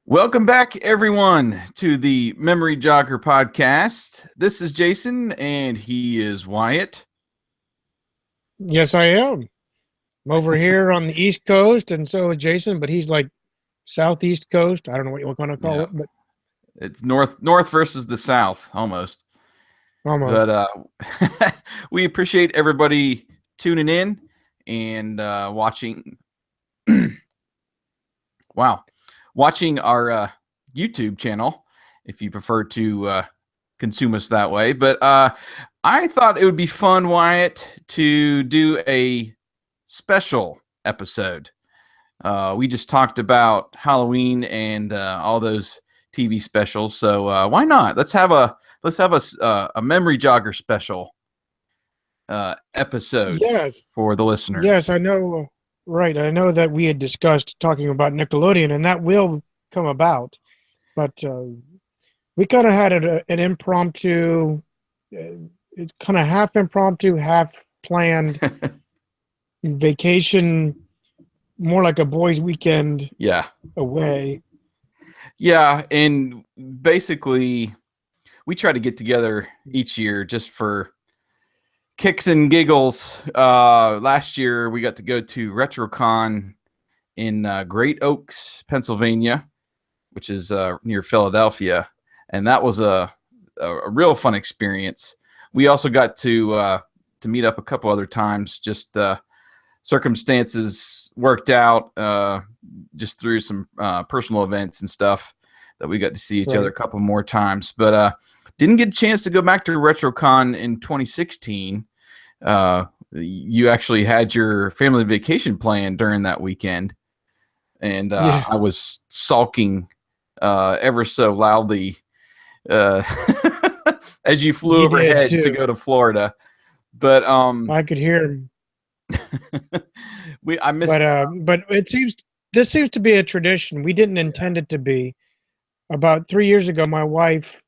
Welcome back, everyone, to the Memory Jogger podcast. This is Jason, and he is Wyatt. Yes, I am. I'm over here on the East Coast, and so is Jason, but he's like Southeast Coast. I don't know what you want to call Yeah, it, but it's north versus the south, almost. almost. But we appreciate everybody tuning in and watching. Wow, watching our YouTube channel, if you prefer to consume us that way. But I thought it would be fun, Wyatt, to do a special episode. We just talked about Halloween and all those TV specials, so why not? Let's have a Memory Jogger special episode Yes, for the listener. yes, I know. Right, I know that we had discussed talking about Nickelodeon, and that will come about. But we kind of had an impromptu, it's kind of half impromptu, half planned vacation, more like a boys' weekend Yeah, away. yeah, and basically we try to get together each year just for kicks and giggles. Last year we got to go to RetroCon in Great Oaks, Pennsylvania, which is near Philadelphia, and that was a real fun experience. We also got to meet up a couple other times. Just circumstances worked out just through some personal events and stuff that we got to see each other a couple more times. But didn't get a chance to go back to RetroCon in 2016. You actually had your family vacation planned during that weekend, and Yeah, I was sulking ever so loudly as you flew you did overhead to too. go to Florida. But I could hear him. I missed. But this seems to be a tradition. We didn't intend it to be. About 3 years ago, my wife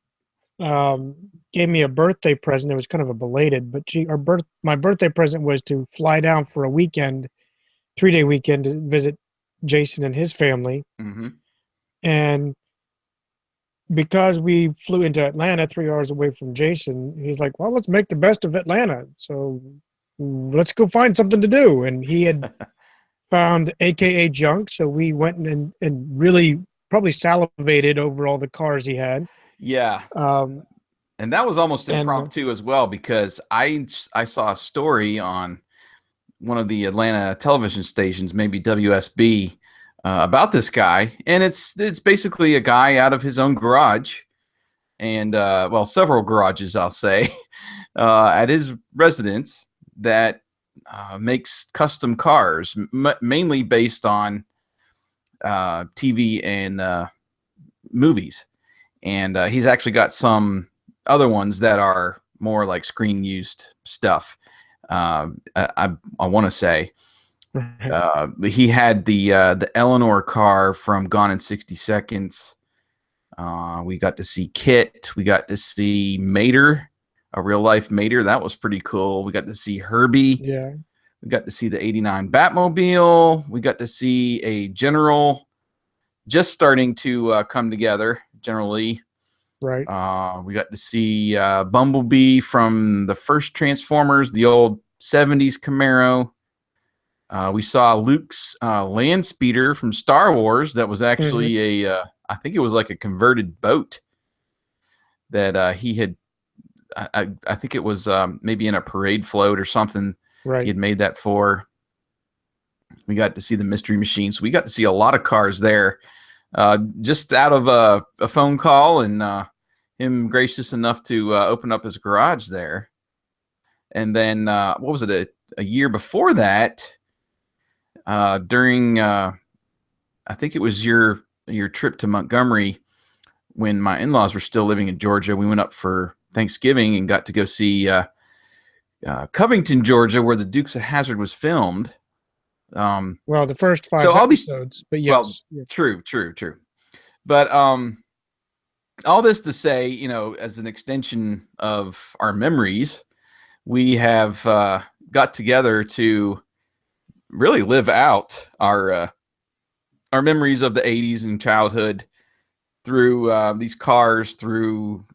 um, gave me a birthday present. It was kind of a belated, but my birthday present was to fly down for a weekend, 3-day weekend to visit Jason and his family. Mhm. And because we flew into Atlanta 3 hours away from Jason, he's like, "Well, let's make the best of Atlanta. So let's go find something to do." And he had found AKA junk, so we went and really probably salivated over all the cars he had. Yeah, Um, and that was almost and impromptu as well because I saw a story on one of the Atlanta television stations, maybe WSB, about this guy, and it's basically a guy out of his own garage, and well, several garages, I'll say, at his residence that makes custom cars, mainly based on TV and movies, and he's actually got some other ones that are more like screen used stuff. I want to say he had the Eleanor car from Gone in 60 Seconds. We got to see Kit. We got to see Mater, a real life Mater. That was pretty cool. We got to see Herbie. yeah, We got to see the '89 Batmobile. We got to see a General just starting to come together. General Lee. right. We got to see Bumblebee from the first Transformers, the old '70s Camaro. We saw Luke's land speeder from Star Wars. That was Hmm. actually I think it was like a converted boat that he had. I think it was maybe in a parade float or something. He Right. had made that for. We got to see the Mystery Machine. So we got to see a lot of cars there, just out of a phone call and him gracious enough to open up his garage there. And then what was it? A year before that, during I think it was your trip to Montgomery when my in-laws were still living in Georgia. We went up for Thanksgiving and got to go see Covington, Georgia, where the Dukes of Hazzard was filmed. Well, the first So five all these, episodes, but well, yes, yeah. true. But all this to say, you know, as an extension of our memories, we have got together to really live out our memories of the '80s and childhood. through these cars, through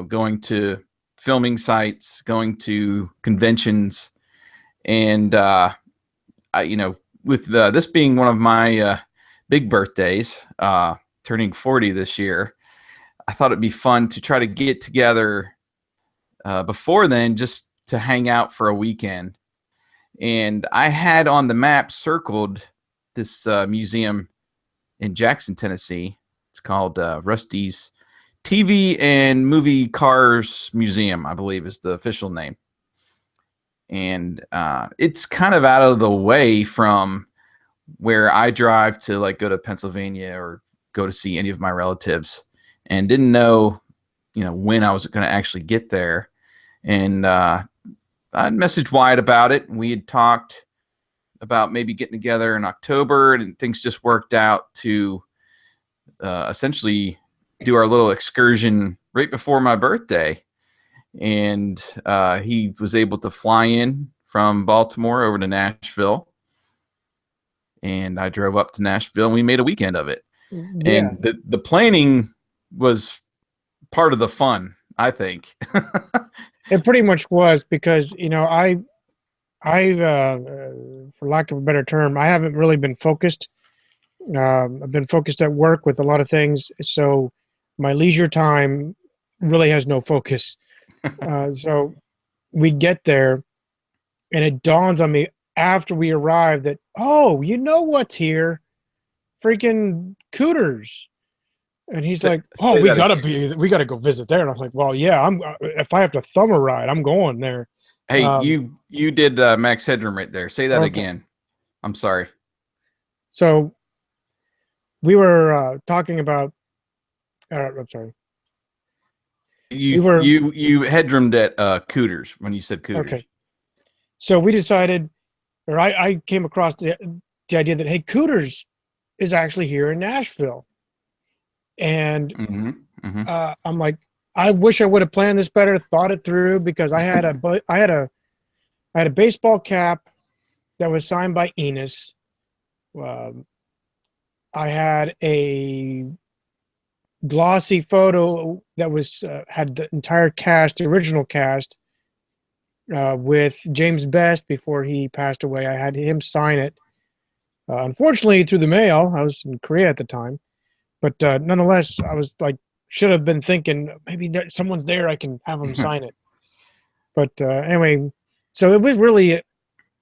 going to filming sites, going to conventions, and with this being one of my big birthdays, turning 40 this year, I thought it'd be fun to try to get together before then, just to hang out for a weekend. And I had on the map circled this museum in Jackson, Tennessee. It's called Rusty's TV and Movie Cars Museum, I believe is the official name. And it's kind of out of the way from where I drive to like go to Pennsylvania or go to see any of my relatives, and didn't know, when I was going to actually get there. And I messaged Wyatt about it. We had talked about maybe getting together in October, and things just worked out to essentially do our little excursion right before my birthday. And he was able to fly in from Baltimore over to Nashville, and I drove up to Nashville, and we made a weekend of it. Yeah. And the planning was part of the fun, I think. It pretty much was, because I for lack of a better term, I haven't really been focused. I've been focused at work with a lot of things, so my leisure time really has no focus. So we get there, and it dawns on me after we arrive that, oh, you know what's here? Freaking Cooters. And he's like, oh, we gotta go visit there. And I'm like, well, yeah, if I have to thumb a ride, I'm going there. Hey, you did Max Headroom right there. Say that again. I'm sorry. So we were talking about. I'm sorry. You headroomed at Cooters when you said Cooters. Okay. So we decided, or I came across the idea that, hey, Cooters is actually here in Nashville, and I'm like, I wish I would have planned this better, thought it through, because I had a baseball cap that was signed by Enos. I had a glossy photo that was had the entire cast, the original cast, with James Best before he passed away. I had him sign it. Unfortunately, through the mail. I was in Korea at the time, but nonetheless, I was like, should have been thinking maybe someone's there, I can have him sign it. But anyway, so it was really,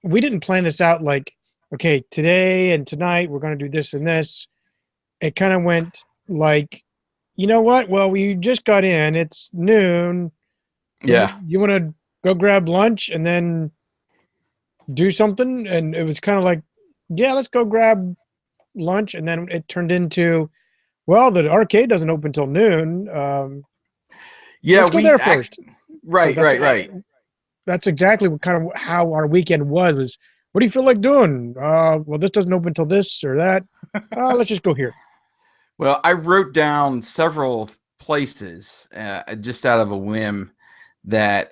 we didn't plan this out like, okay, today and tonight we're going to do this and this. It kind of went like, you know what? Well, we just got in. It's noon. Yeah. You want to go grab lunch and then do something? And it was kind of like, yeah, let's go grab lunch. And then it turned into, well, the arcade doesn't open till noon. Yeah, let's go there first. Right, so right. That's exactly what kind of how our weekend was. What do you feel like doing? Well, this doesn't open till this or that. Let's just go here. Well, I wrote down several places just out of a whim that,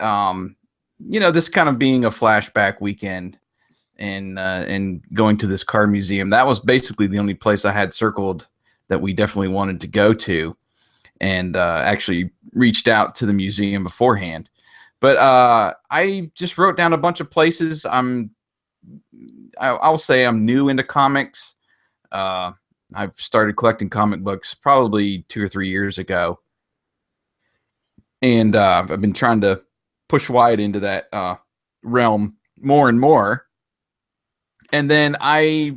this kind of being a flashback weekend and going to this car museum, that was basically the only place I had circled that we definitely wanted to go to, and actually reached out to the museum beforehand. But I just wrote down a bunch of places. I'll say I'm new into comics. I've started collecting comic books probably 2 or 3 years ago, and I've been trying to push Wyatt into that realm more and more. And then I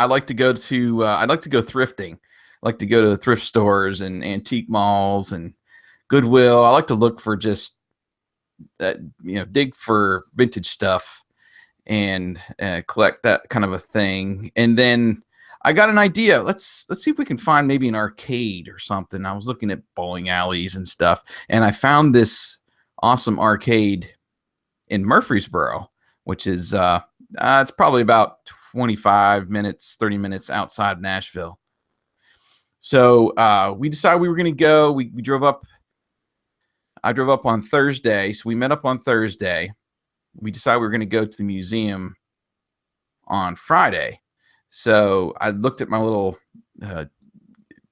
like to go to thrifting. I like to go to thrift stores and antique malls and Goodwill. I like to look for just dig for vintage stuff and collect that kind of a thing. And then I got an idea. Let's see if we can find maybe an arcade or something. I was looking at bowling alleys and stuff, and I found this awesome arcade in Murfreesboro, which is it's probably about 25 minutes, 30 minutes outside Nashville. So we decided we were going to go. We drove up. I drove up on Thursday, so we met up on Thursday. We decided we were going to go to the museum on Friday. So I looked at my little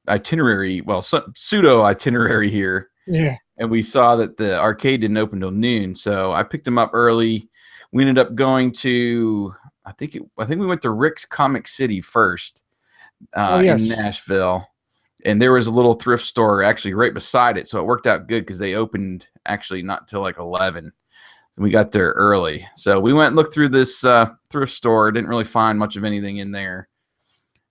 itinerary, well, pseudo itinerary here, Yeah. and we saw that the arcade didn't open till noon. So I picked him up early. We ended up going to, I think we went to Rick's Comic City first, Oh in yes. Nashville, and there was a little thrift store actually right beside it, so it worked out good because they opened actually not till like 11. We got there early, so we went and looked through this thrift store. Didn't really find much of anything in there,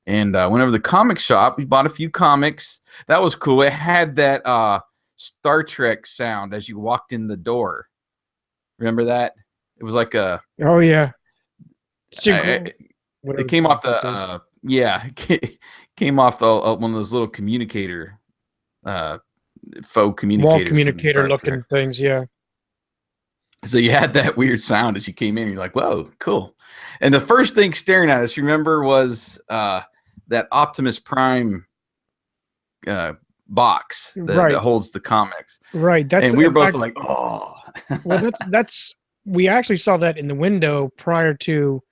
and went over to the comic shop. We bought a few comics. That was cool. It had that Star Trek sound as you walked in the door. Remember that? It was like a. Oh yeah. It came off the yeah, came off the one of those little communicator, faux wall communicators from communicator Star looking Trek. things. Yeah. So you had that weird sound as you came in. You're like, whoa, cool. And the first thing staring at us, remember, was that Optimus Prime box that holds the comics. Right. That's, and we were both fact, like, oh. well, that's we actually saw that in the window prior to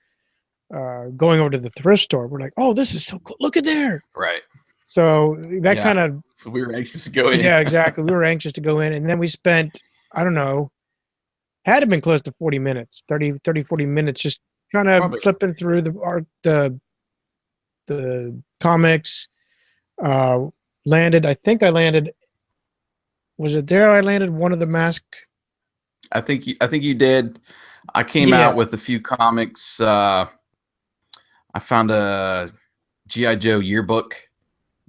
going over to the thrift store. We're like, oh, this is so cool. Look at there. Right. So that kind of. So we were anxious to go in. Yeah, exactly. We were anxious to go in, and then we spent, I don't know, had to been close to 40 minutes, 30, 40 minutes, just kind of flipping through the comics. I think I landed. Was it there? I landed one of the mask. I think you did. I came out with a few comics. I found a G.I. Joe yearbook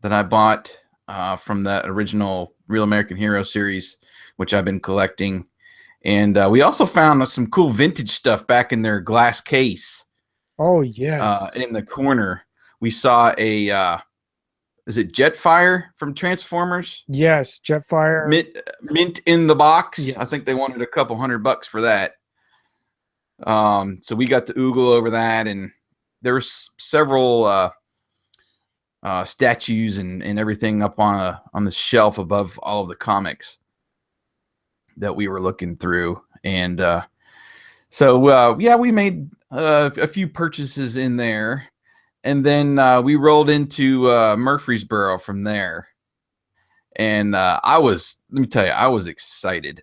that I bought from that original Real American Hero series, which I've been collecting. And we also found some cool vintage stuff back in their glass case. Oh, yes. In the corner, we saw a, is it Jetfire from Transformers? Yes, Jetfire. Mint in the box. Yes. I think they wanted a couple $100 for that. So we got to oogle over that, and there were several statues and everything up on the shelf above all of the comics that we were looking through. And so we made a few purchases in there, and then we rolled into Murfreesboro from there. And let me tell you, I was excited.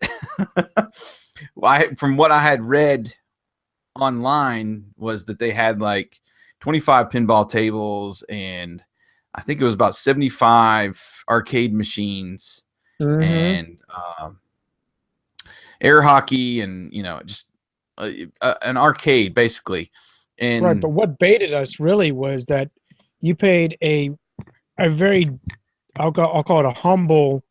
From what I had read online was that they had like 25 pinball tables, and I think it was about 75 arcade machines, and air hockey, and just an arcade basically. And right, but what baited us really was that you paid a very, I'll call it a humble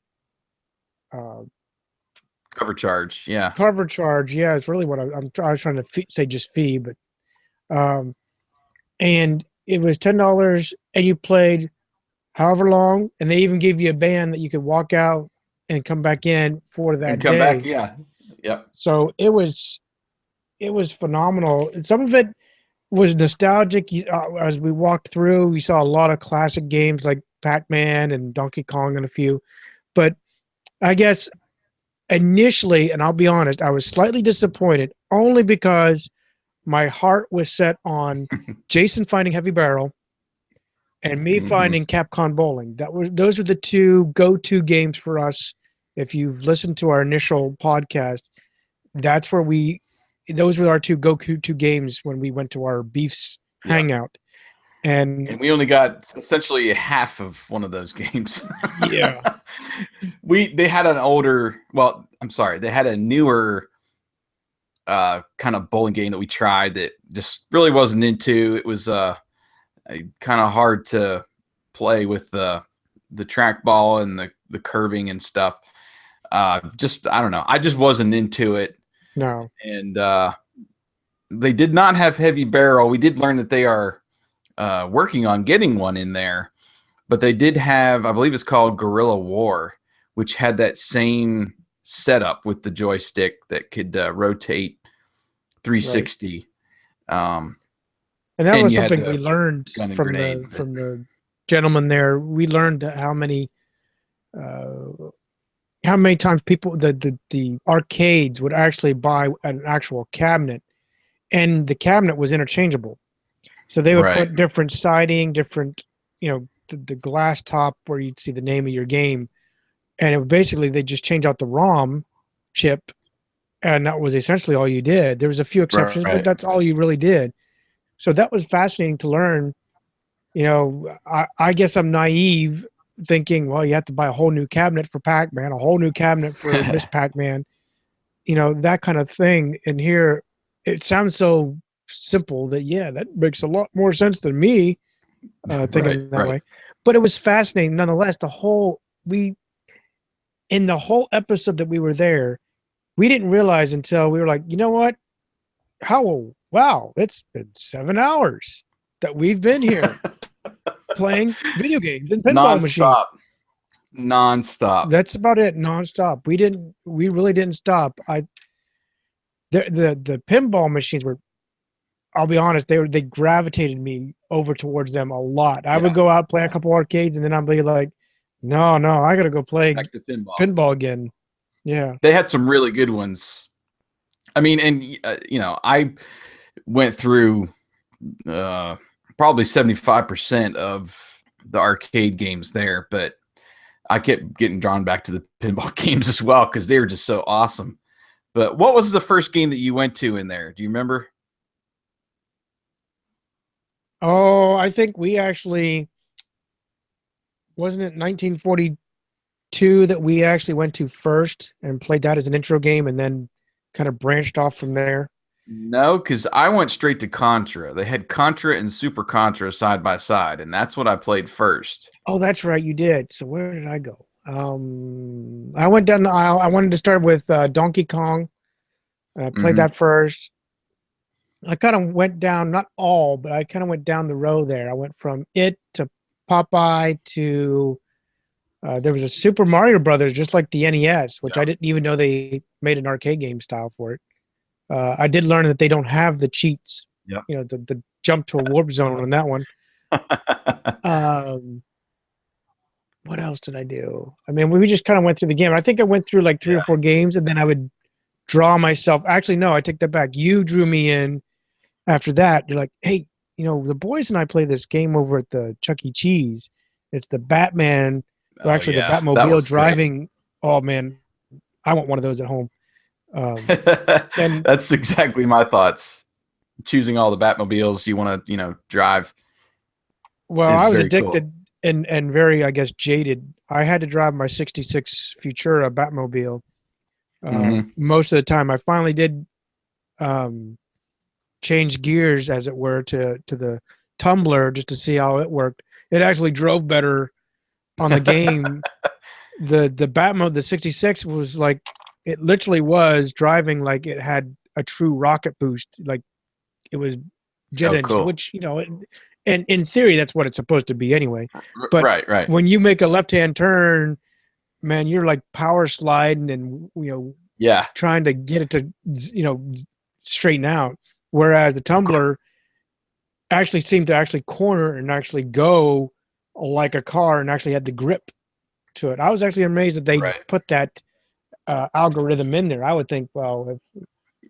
cover charge. Yeah, cover charge. Yeah, it's really what I was trying to say, just fee, but and it was $10, and you played however long, and they even gave you a band that you could walk out and come back in for that and come day. back. Yeah, yep. So it was phenomenal. And some of it was nostalgic. As we walked through, we saw a lot of classic games like Pac-Man and Donkey Kong and a few. But I guess initially, and I'll be honest, I was slightly disappointed only because my heart was set on Jason finding Heavy Barrel and me finding Capcom Bowling. Those were the two go-to games for us. If you've listened to our initial podcast, those were our two go-to games when we went to our Beefs hangout. And we only got essentially half of one of those games. Yeah. They had they had a newer kind of bowling game that we tried that just really wasn't into. It was kind of hard to play with the trackball and the curving and stuff. I don't know. I just wasn't into it. No. And they did not have Heavy Barrel. We did learn that they are working on getting one in there, but they did have, I believe it's called Guerrilla War, which had that same setup with the joystick that could rotate 360. Right. And that was something we learned from the gentleman there. We learned how many times people, the arcades would actually buy an actual cabinet, and the cabinet was interchangeable. So they would put different siding, different, the glass top where you'd see the name of your game, and it basically they just change out the ROM chip, and that was essentially all you did. There was a few exceptions, but Right. that's all you really did. So that was fascinating to learn. I guess I'm naive thinking, well, you have to buy a whole new cabinet for Pac-Man, a whole new cabinet for Miss Pac-Man, that kind of thing. And here it sounds so simple that, yeah, that makes a lot more sense than me thinking that Right. way. But it was fascinating nonetheless. In the whole episode that we were there, we didn't realize until we were like, you know what? Wow, it's been 7 hours that we've been here playing video games and pinball machines. Non-stop. That's about it, nonstop. We really didn't stop. The pinball machines were, I'll be honest, they gravitated me over towards them a lot. I would go out, play a couple arcades, and then I'd be like, no, I gotta go play Back to pinball. Pinball again. Yeah. They had some really good ones. I mean, and I went through probably 75% of the arcade games there, but I kept getting drawn back to the pinball games as well because they were just so awesome. But what was the first game that you went to in there? Do you remember? Oh, I think we actually, wasn't it 1942 that we actually went to first and played that as an intro game and then kind of branched off from there? No, because I went straight to Contra. They had Contra and Super Contra side by side, and that's what I played first. Oh, that's right, you did. So where did I go? I went down the aisle. I wanted to start with Donkey Kong. I played that first. I kind of went down, not all, but I kind of went down the row there. I went from it to Popeye to there was a Super Mario Brothers, just like the NES, which I didn't even know they made an arcade game style for it. I did learn that they don't have the cheats. Yeah. The jump to a warp zone on that one. What else did I do? I mean, we just kind of went through the game. I think I went through like 3 or 4 games, and then I would draw myself. Actually, no, I take that back. You drew me in after that. You're like, hey, the boys and I play this game over at the Chuck E. Cheese. It's the Batman, the Batmobile driving. Great. Oh, man, I want one of those at home. And that's exactly my thoughts. Choosing all the Batmobiles you want to, drive. Well, I was addicted and very, I guess, jaded. I had to drive my 66 Futura Batmobile most of the time. I finally did change gears, as it were, to the Tumbler just to see how it worked. It actually drove better on the game. The Batmobile, the 66 was like, it literally was driving like it had a true rocket boost. Like it was jet engine, cool. which, and in theory, that's what it's supposed to be anyway. But right. When you make a left-hand turn, man, you're like power sliding and, trying to get it to, straighten out. Whereas the Tumbler actually seemed to actually corner and actually go like a car and actually had the grip to it. I was actually amazed that they put that algorithm in there. I would think, well, if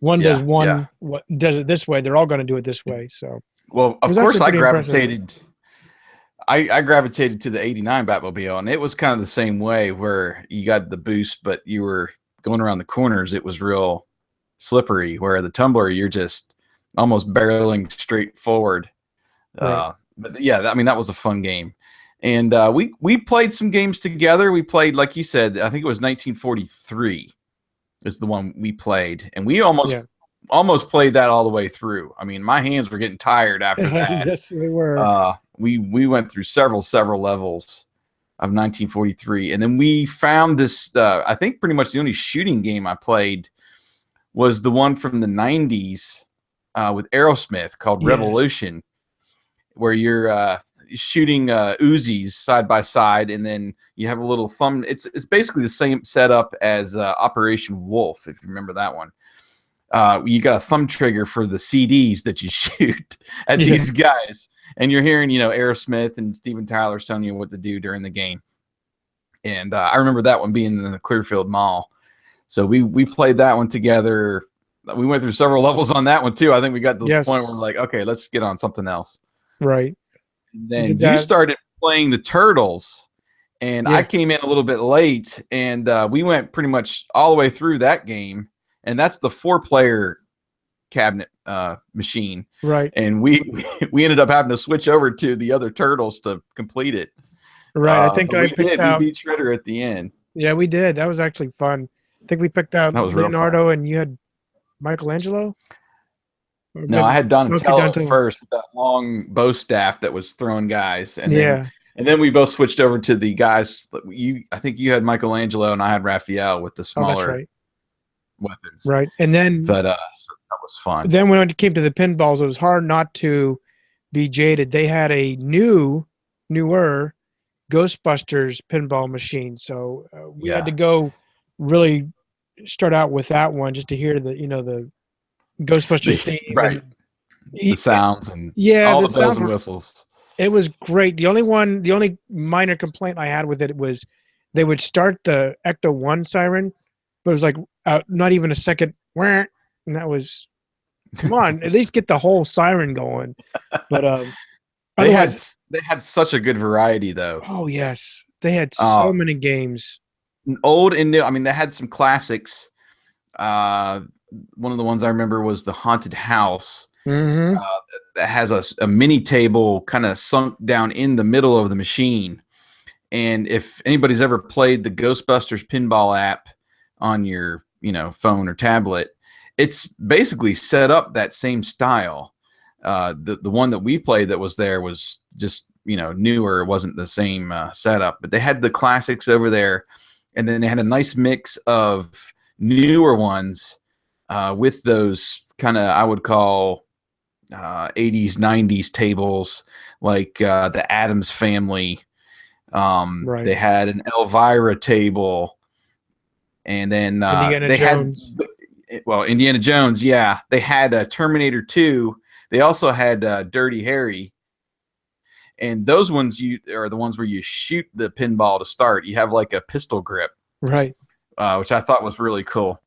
one does one, what does it this way, they're all going to do it this way. So, well, of course, I gravitated to the '89 Batmobile, and it was kind of the same way, where you got the boost, but you were going around the corners. It was real slippery. Where the Tumbler, you're just almost barreling straight forward. Right. But yeah, I mean, that was a fun game. And we played some games together. We played, like you said, I think it was 1943 is the one we played. And we almost played that all the way through. I mean, my hands were getting tired after that. Yes, they were. We went through several levels of 1943. And then we found this, I think pretty much the only shooting game I played was the one from the 90s with Aerosmith called Revolution, where you're shooting Uzis side by side, and then you have a little thumb. It's basically the same setup as Operation Wolf, if you remember that one. You got a thumb trigger for the CDs that you shoot at these guys, and you're hearing Aerosmith and Steven Tyler telling you what to do during the game. And I remember that one being in the Clearfield Mall. So we played that one together. We went through several levels on that one too. I think we got to the point where we're like, okay, let's get on something else. Right. And then you started playing the Turtles, and I Yeah. came in a little bit late, and we went pretty much all the way through that game, and that's the 4-player cabinet machine, Right. and we ended up having to switch over to the other Turtles to complete it. Right. I think But I we picked did. We out. beat Shredder at the end. Yeah, we did. That was actually fun. I think we picked out That was real fun. Leonardo, and you had Michelangelo. Or No, I had okay, Donatello at Donatello. first with that long bow staff that was throwing guys, Yeah. and then we both switched over to the guys. I think you had Michelangelo and I had Raphael with the Oh, that's smaller right. weapons. Right. And then But so that was fun. when it came to the pinballs, it was hard not to be jaded. They had a newer Ghostbusters pinball machine, so we had Yeah, to go really start out with that one just to hear the Ghostbusters theme right. and The sounds and yeah, all the the bells sounds and were. whistles. It was great. The only minor complaint I had with it was they would start the Ecto One siren, but it was like not even a second, and that was come on, at least get the whole siren going. But They had otherwise, they had such a good variety though. oh yes, they had so Uh, many games. Old and new. I mean, they had some classics. Uh, One of the ones I remember was the Haunted House. Mm-hmm. That has a mini table kind of sunk down in the middle of the machine. And if anybody's ever played the Ghostbusters pinball app on your phone or tablet, it's basically set up that same style. The one that we played that was there was just newer. It wasn't the same setup, but they had the classics over there, and then they had a nice mix of newer ones with those kind of, I would call, 80s 90s tables, like the Addams Family. Right. They had an Elvira table, and then Indiana they Jones. had, well, Indiana Jones. Yeah, they had Terminator 2. They also had Dirty Harry, and those ones are the ones where you shoot the pinball to start. You have like a pistol grip, Right. which I thought was really cool.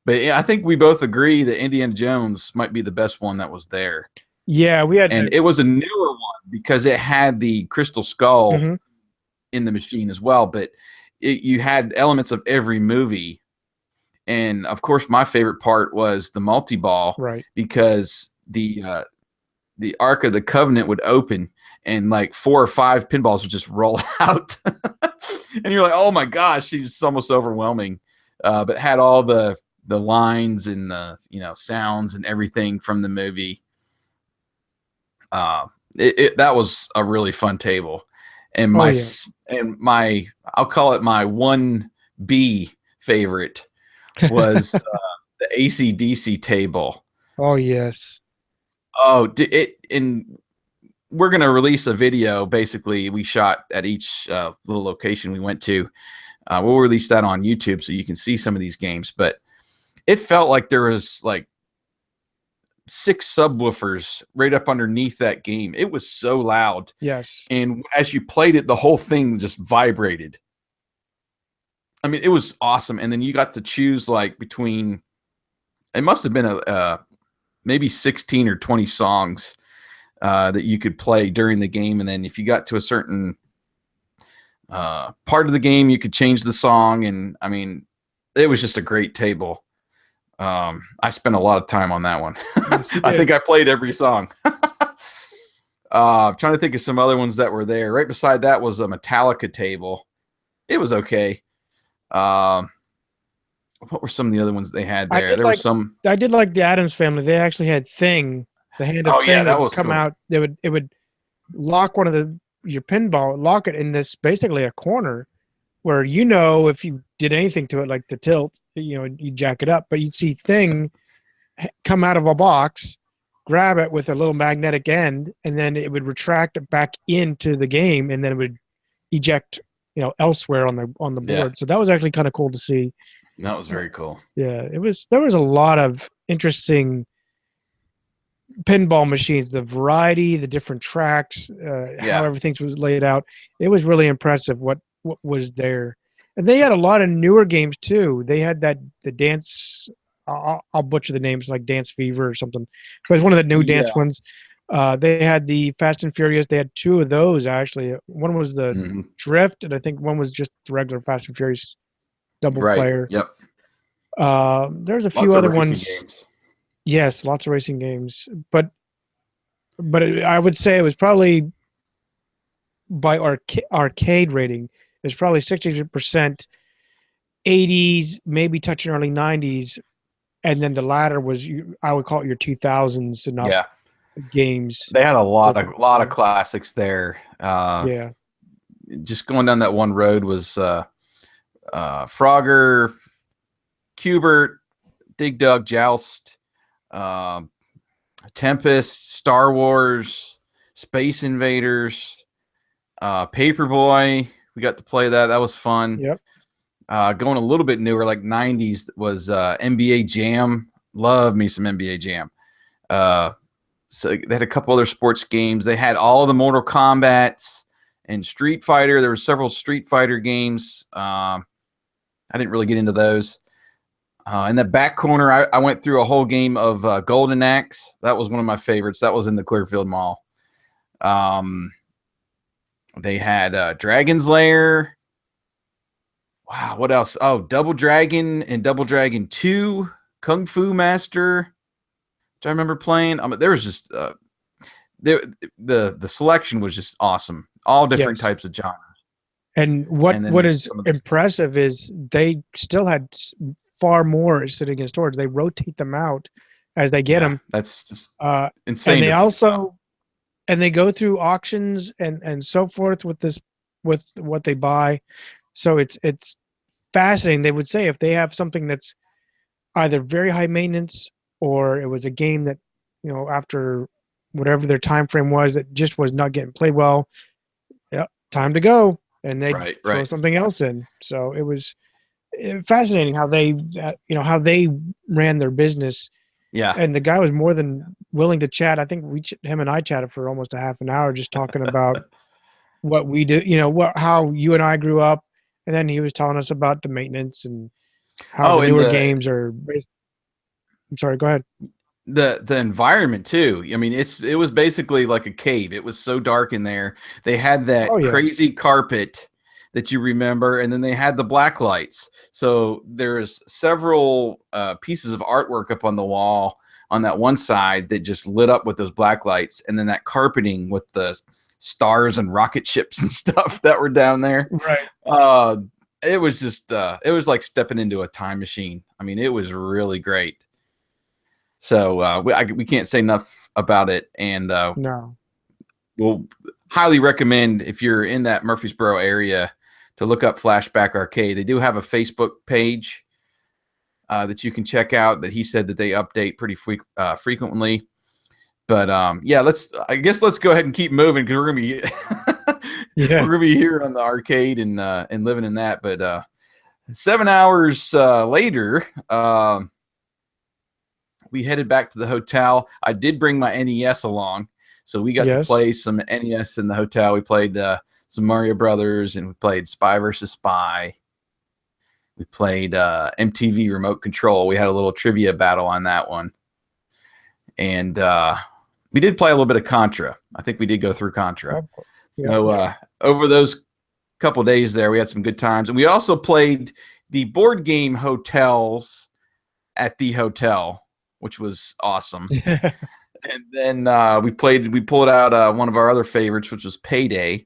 But yeah, I think we both agree that Indiana Jones might be the best one that was there. Yeah, we had And to. it was a newer one because it had the crystal skull Mm-hmm. in the machine as well. But you had elements of every movie. And of course, my favorite part was the multi-ball, Right. because the Ark of the Covenant would open and like 4 or 5 pinballs would just roll out. And you're like, oh my gosh, it's almost overwhelming. But had all the lines and the sounds and everything from the movie. That was a really fun table, and Oh yeah. I'll call it my 1B favorite was the AC/DC table. Oh yes. Oh, and we're gonna release a video. Basically, we shot at each little location we went to. We'll release that on YouTube so you can see some of these games. But it felt like there was like 6 subwoofers right up underneath that game. It was so loud. Yes. And as you played it, the whole thing just vibrated. I mean, it was awesome. And then you got to choose like between, it must have been a maybe 16 or 20 songs that you could play during the game. And then if you got to a certain part of the game, you could change the song. And I mean, it was just a great table. I spent a lot of time on that one. Yes, you I did. think I played every song. I'm trying to think of some other ones that were there. Right beside that was a Metallica table. It was okay. What were some of the other ones they had I there? did There were like some. I did like the Addams Family. They actually had Thing, the hand of Oh yeah, Thing that would was come cool. out. It would lock one of your pinball, lock it in this basically a corner where if you did anything to it, like the tilt, you jack it up, but you'd see Thing come out of a box, grab it with a little magnetic end, and then it would retract it back into the game, and then it would eject, elsewhere on the Yeah, board. So that was actually kind of cool to see. that was very cool. Yeah, it was. There was a lot of interesting pinball machines, the variety, the different tracks, how Yeah, everything was laid out. It was really impressive what was there. And they had a lot of newer games too. They had the dance. I'll butcher the names, like Dance Fever or something, but it's one of the new dance yeah. ones. They had the Fast and Furious. They had two of those actually. One was the Hmm. Drift, and I think one was just the regular Fast and Furious double Right. player. Yep. There's a few Lots of other racing ones. games. Yes, lots of racing games, but I would say it was probably by arcade rating. It was probably 60% 80s, maybe touching early 90s, and then the latter was I would call it your 2000s and up Yeah. games. They had a Were lot of popular. classics there. Yeah, Just going down that one road was Frogger, Cubert, Dig Dug, Joust, um, Tempest, Star Wars, Space Invaders, Paperboy. We got to play that. That was fun. yep. Going a little bit newer, like 90s, was NBA Jam. Love me some NBA Jam. So they had a couple other sports games. They had all the Mortal Kombats and Street Fighter. There were several Street Fighter games. I didn't really get into those. In the back corner, I went through a whole game of Golden Axe. That was one of my favorites. That was in the Clearfield Mall. They had Dragon's Lair. Wow, what else? Oh, Double Dragon and Double Dragon 2, Kung Fu Master, which I remember playing. There was just the selection was just awesome. All different Yes. types of genres. And And what then is some of the, impressive is they still had far more sitting in storage. They rotate them out as they get yeah, them, that's just uh, and insane they to think about. also and they go through auctions and so forth with this with what they buy. So it's fascinating. They would say if they have something that's either very high maintenance or it was a game that after whatever their time frame was that just was not getting played well. Yep, time to go, and they'd Right, throw right. something else in. So it was fascinating how they how they ran their business. Yeah. And the guy was more than willing to chat. I think him and I chatted for almost a half an hour just talking about what we do, how you and I grew up, and then he was telling us about the maintenance and how Oh, the and newer games are. I'm sorry, go ahead. the environment too. I mean, it was basically like a cave. It was so dark in there. They had Oh that yeah, crazy carpet that you remember, and then they had the black lights. So there's several pieces of artwork up on the wall on that one side that just lit up with those black lights, and then that carpeting with the stars and rocket ships and stuff that were down there. right. Uh, it was just it was like stepping into a time machine. I mean, it was really great. So we can't say enough about it, and No. we'll highly recommend if you're in that Murfreesboro area to look up Flashback Arcade. They do have a Facebook page that you can check out. That he said that they update pretty frequently. But yeah, I guess let's go ahead and keep moving because we're gonna be Yeah. we're gonna be here on the arcade and living in that. But 7 hours later. We headed back to the hotel. I did bring my NES along, so we got to Yes. play some NES in the hotel. We played some Mario Brothers, and we played Spy versus Spy. We played MTV Remote Control. We had a little trivia battle on that one, and we did play a little bit of Contra. I think we did go through Contra. Of course. Yep. So over those couple days there, we had some good times, and we also played the board game hotels at the hotel, which was awesome. And then we pulled out one of our other favorites, which was Payday.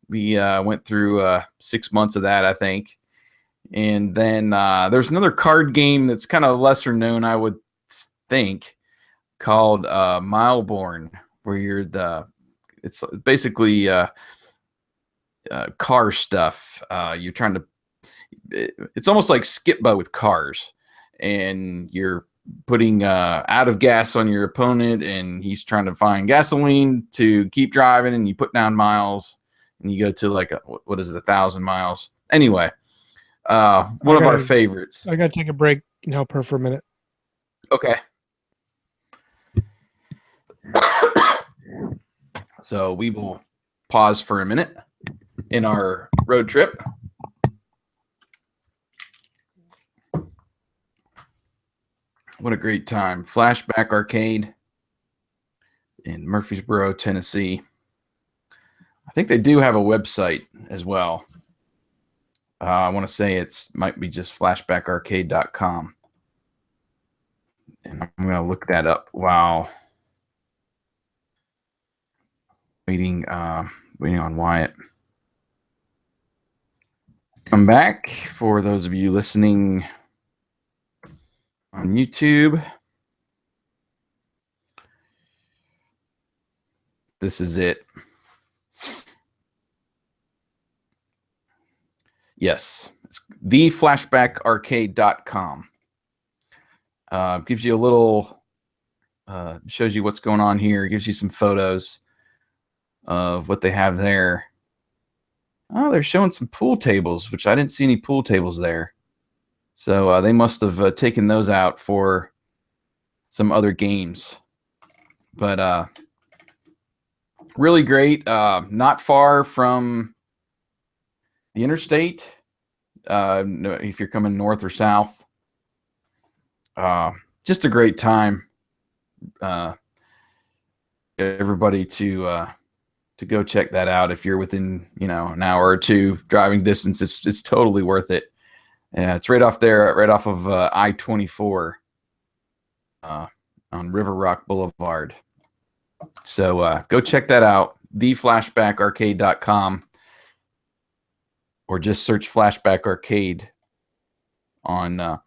We went through 6 months of that, I think. And then there's another card game that's kind of lesser known, I would think, called Mileborn, where it's basically car stuff. You're trying to, it's almost like Skip-Bo with cars, and you're putting out of gas on your opponent, and he's trying to find gasoline to keep driving, and you put down miles, and you go to like what is it, 1,000 miles? Anyway, one of our favorites. I gotta take a break and help her for a minute. Okay. So we will pause for a minute in our road trip. What a great time. Flashback Arcade in Murfreesboro, Tennessee. I think they do have a website as well. I want to say might be just flashbackarcade.com. And I'm going to look that up while waiting on Wyatt. Come back for those of you listening on YouTube. This is it. Yes, it's theflashbackarcade.com. Gives you a little, shows you what's going on here. Gives you some photos of what they have there. Oh, they're showing some pool tables, which I didn't see any pool tables there. So they must have taken those out for some other games. But really great. Not far from the interstate. If you're coming north or south. Just a great time. Everybody to go check that out if you're within an hour or two driving distance. It's totally worth it. It's right off there, right off of I-24 on River Rock Boulevard. So go check that out, theflashbackarcade.com, or just search Flashback Arcade on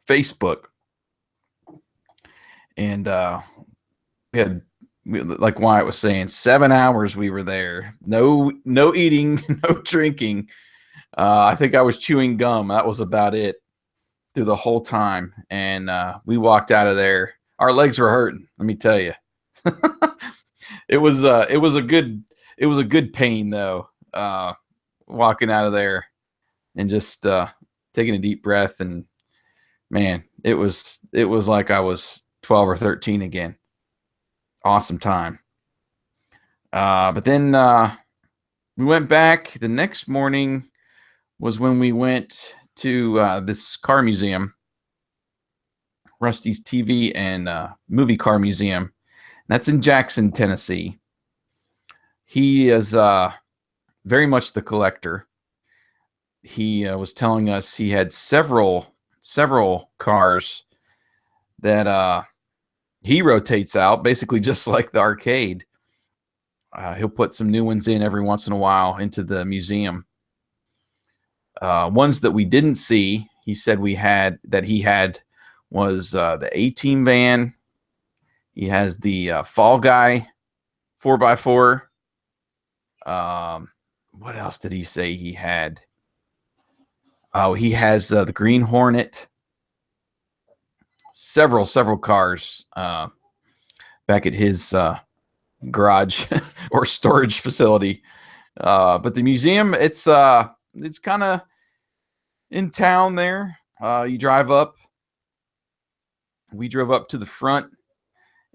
Facebook. And like Wyatt was saying, 7 hours we were there. No eating, no drinking. I think I was chewing gum. That was about it through the whole time. And we walked out of there. Our legs were hurting, let me tell you. It was a good pain though. Walking out of there and just taking a deep breath, and man, it was like I was 12 or 13 again. Awesome time. But then we went back. The next morning was when we went to this car museum, Rusty's TV and movie car museum. That's in Jackson, Tennessee. He is very much the collector. He was telling us he had several cars that he rotates out, basically just like the arcade. He'll put some new ones in every once in a while into the museum. Ones that we didn't see, he said he had was the A-Team van. He has the Fall Guy 4x4. What else did he say he had? Oh, he has the Green Hornet. Several cars back at his garage or storage facility. But the museum, it's kind of in town there. You drive up. We drove up to the front,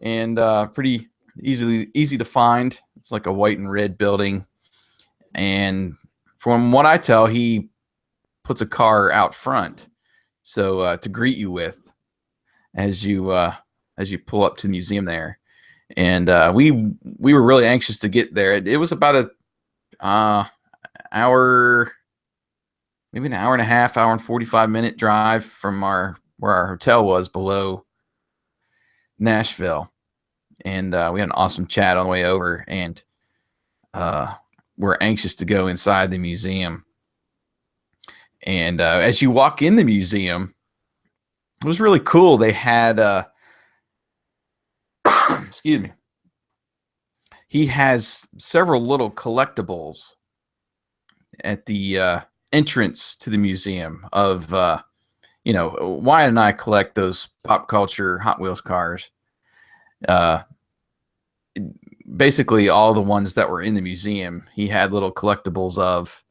and pretty easy to find. It's like a white and red building. And from what I tell, he puts a car out front, so to greet you with as you pull up to the museum there. And we were really anxious to get there. It was about a hour, maybe an hour and a half, hour and 45-minute drive from where our hotel was below Nashville. And we had an awesome chat on the way over, and we're anxious to go inside the museum. And as you walk in the museum, it was really cool. They had excuse me. He has several little collectibles at the entrance to the museum of Wyatt and I collect those pop culture Hot Wheels cars. Basically all the ones that were in the museum, he had little collectibles of.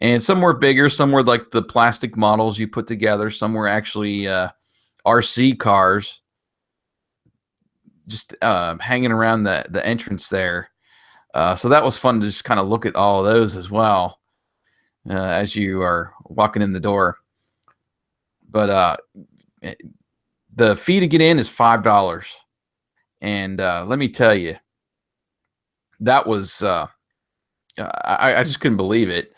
And some were bigger, some were like the plastic models you put together, some were actually RC cars just hanging around the entrance there. So that was fun to just kind of look at all of those as well as you are walking in the door. But the fee to get in is $5. And let me tell you, that was I just couldn't believe it.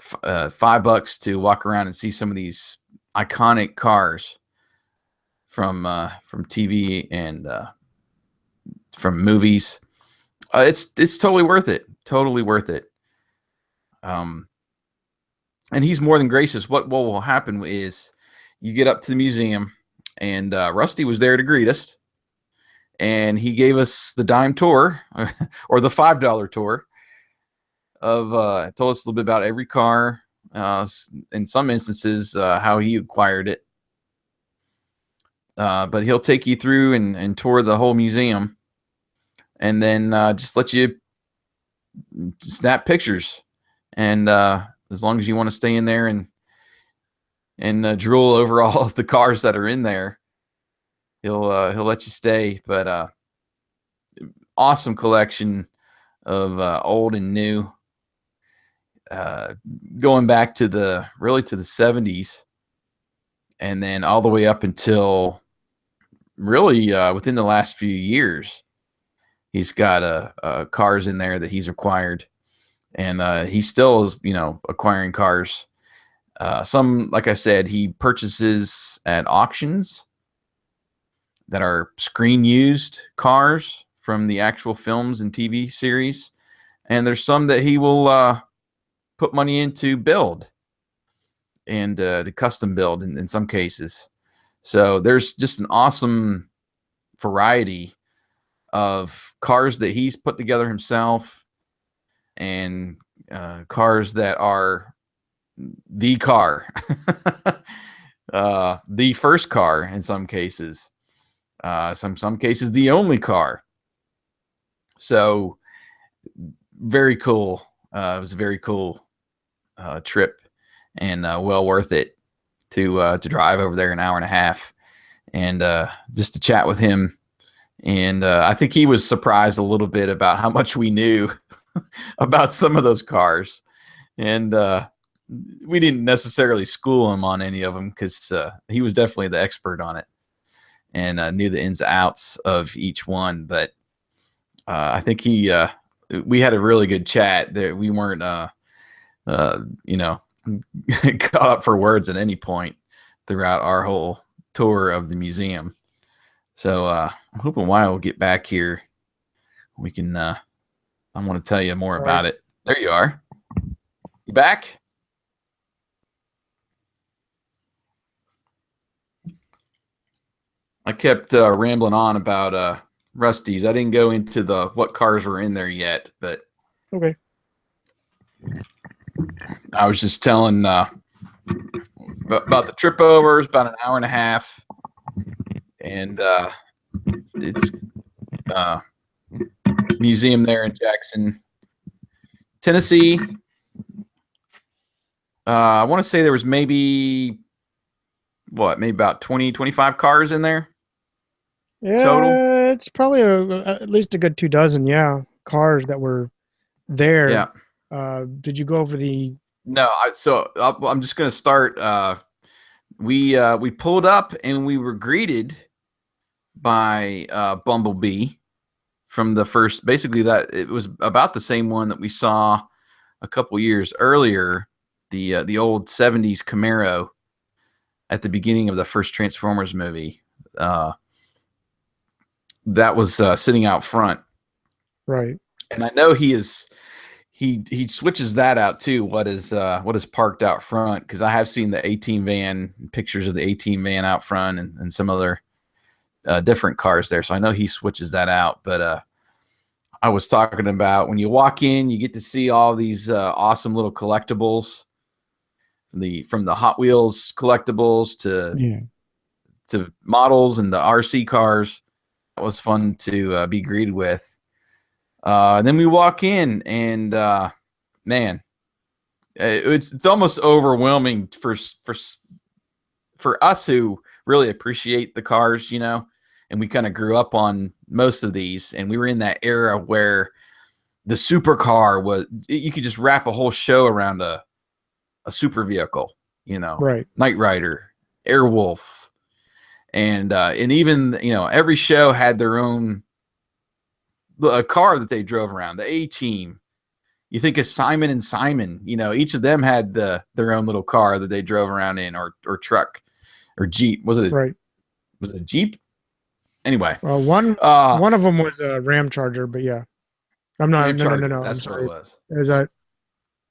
$5 to walk around and see some of these iconic cars from TV and from movies. It's totally worth it. Totally worth it. And he's more than gracious. What will happen is you get up to the museum, and Rusty was there to greet us, and he gave us the dime tour or the $5 tour of told us a little bit about every car, in some instances how he acquired it. But he'll take you through and tour the whole museum, and then just let you snap pictures. And as long as you want to stay in there and drool over all of the cars that are in there, he'll let you stay. But awesome collection of old and new, going back to the 70s, and then all the way up until really within the last few years. He's got cars in there that he's acquired, and he still is, acquiring cars. Some, like I said, he purchases at auctions that are screen used cars from the actual films and TV series, and there's some that he will put money into build and to custom build in some cases. So there's just an awesome variety of cars that he's put together himself, and cars that are the car, the first car in some cases, some cases the only car. So very cool. It was a very cool trip, and well worth it to drive over there an hour and a half, and just to chat with him. And I think he was surprised a little bit about how much we knew about some of those cars. And we didn't necessarily school him on any of them, because he was definitely the expert on it, and knew the ins and outs of each one. But I think we had a really good chat there. We weren't, caught up for words at any point throughout our whole tour of the museum. So I'm hoping Wyatt will get back here. We can, I want to tell you more about it. There you are. You back? I kept rambling on about Rusty's. I didn't go into what cars were in there yet, but okay. I was just telling about the trip over. It's about an hour and a half, and it's museum there in Jackson, Tennessee. I want to say there was maybe about 20, 25 cars in there. Yeah, total? It's probably at least a good 24 cars that were there. Yeah. Did you go over the? No, I'm just going to start. We pulled up and we were greeted by Bumblebee from the first. Basically, that it was about the same one that we saw a couple years earlier. The old 70s Camaro at the beginning of the first Transformers movie. That was sitting out front, right? And I know he switches that out too. What is parked out front? Because I have seen the A-Team van, pictures of the A-Team van out front, and some other different cars there. So I know he switches that out. But I was talking about when you walk in, you get to see all these awesome little collectibles, from the Hot Wheels collectibles to models and the RC cars. That was fun to be greeted with. And then we walk in, and man, it's almost overwhelming for us who really appreciate the cars, and we kind of grew up on most of these, and we were in that era where the supercar was, you could just wrap a whole show around a super vehicle, right? Knight Rider, Airwolf, and even every show had their own a car that they drove around, the A-Team. You think of Simon and Simon, you know, each of them had their own little car that they drove around in, or truck, or Jeep. Was it Right. a Jeep? Anyway, Well, uh, one of them was a Ram Charger, but yeah, I'm not. Ram No, no, no, Charger. no. I'm That's what it sorry. was. Is that?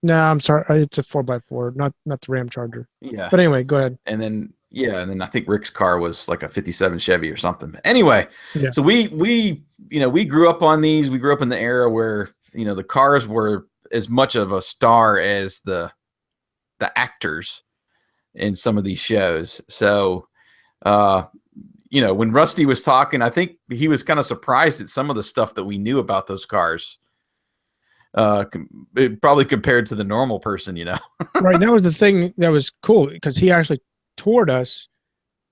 No, I'm sorry. It's a 4x4, not the Ram Charger. Yeah. But anyway, go ahead. And then and then I think Rick's car was like a '57 Chevy or something. Anyway, Yeah. so we we grew up on these. We grew up in the era where the cars were as much of a star as the actors in some of these shows. So when Rusty was talking, I think he was kind of surprised at some of the stuff that we knew about those cars. Probably compared to the normal person, Right. That was the thing that was cool, because he actually toured us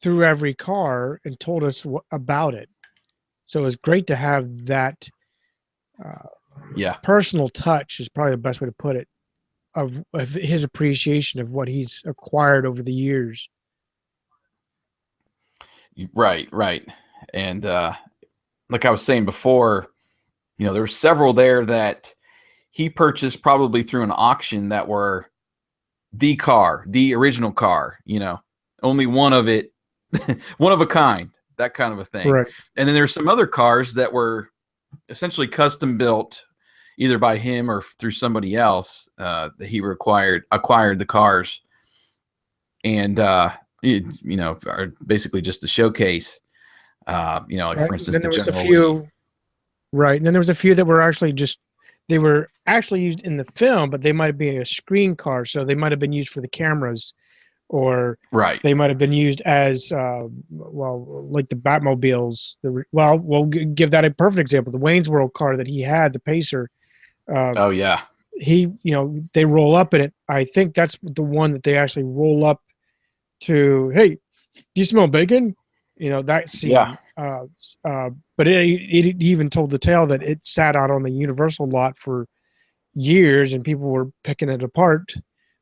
through every car and told us about it. So it was great to have that personal touch, is probably the best way to put it, of his appreciation of what he's acquired over the years. Right. And like I was saying before, there were several there that he purchased probably through an auction that were the original car, only one of it, one of a kind, that kind of a thing. Right. And then there's some other cars that were essentially custom built either by him or through somebody else, that he acquired the cars, and are basically just a showcase. Like right. for instance, then there was a few, right? And then there was a few that were actually used in the film, but they might be a screen car, so they might have been used for the cameras, or they might have been used as like the Batmobiles. We'll give that a perfect example. The Wayne's World car that he had, the Pacer. Oh yeah. They roll up in it. I think that's the one that they actually roll up to. Hey, do you smell bacon? That scene. Yeah. But it even told the tale that it sat out on the Universal lot for years, and people were picking it apart,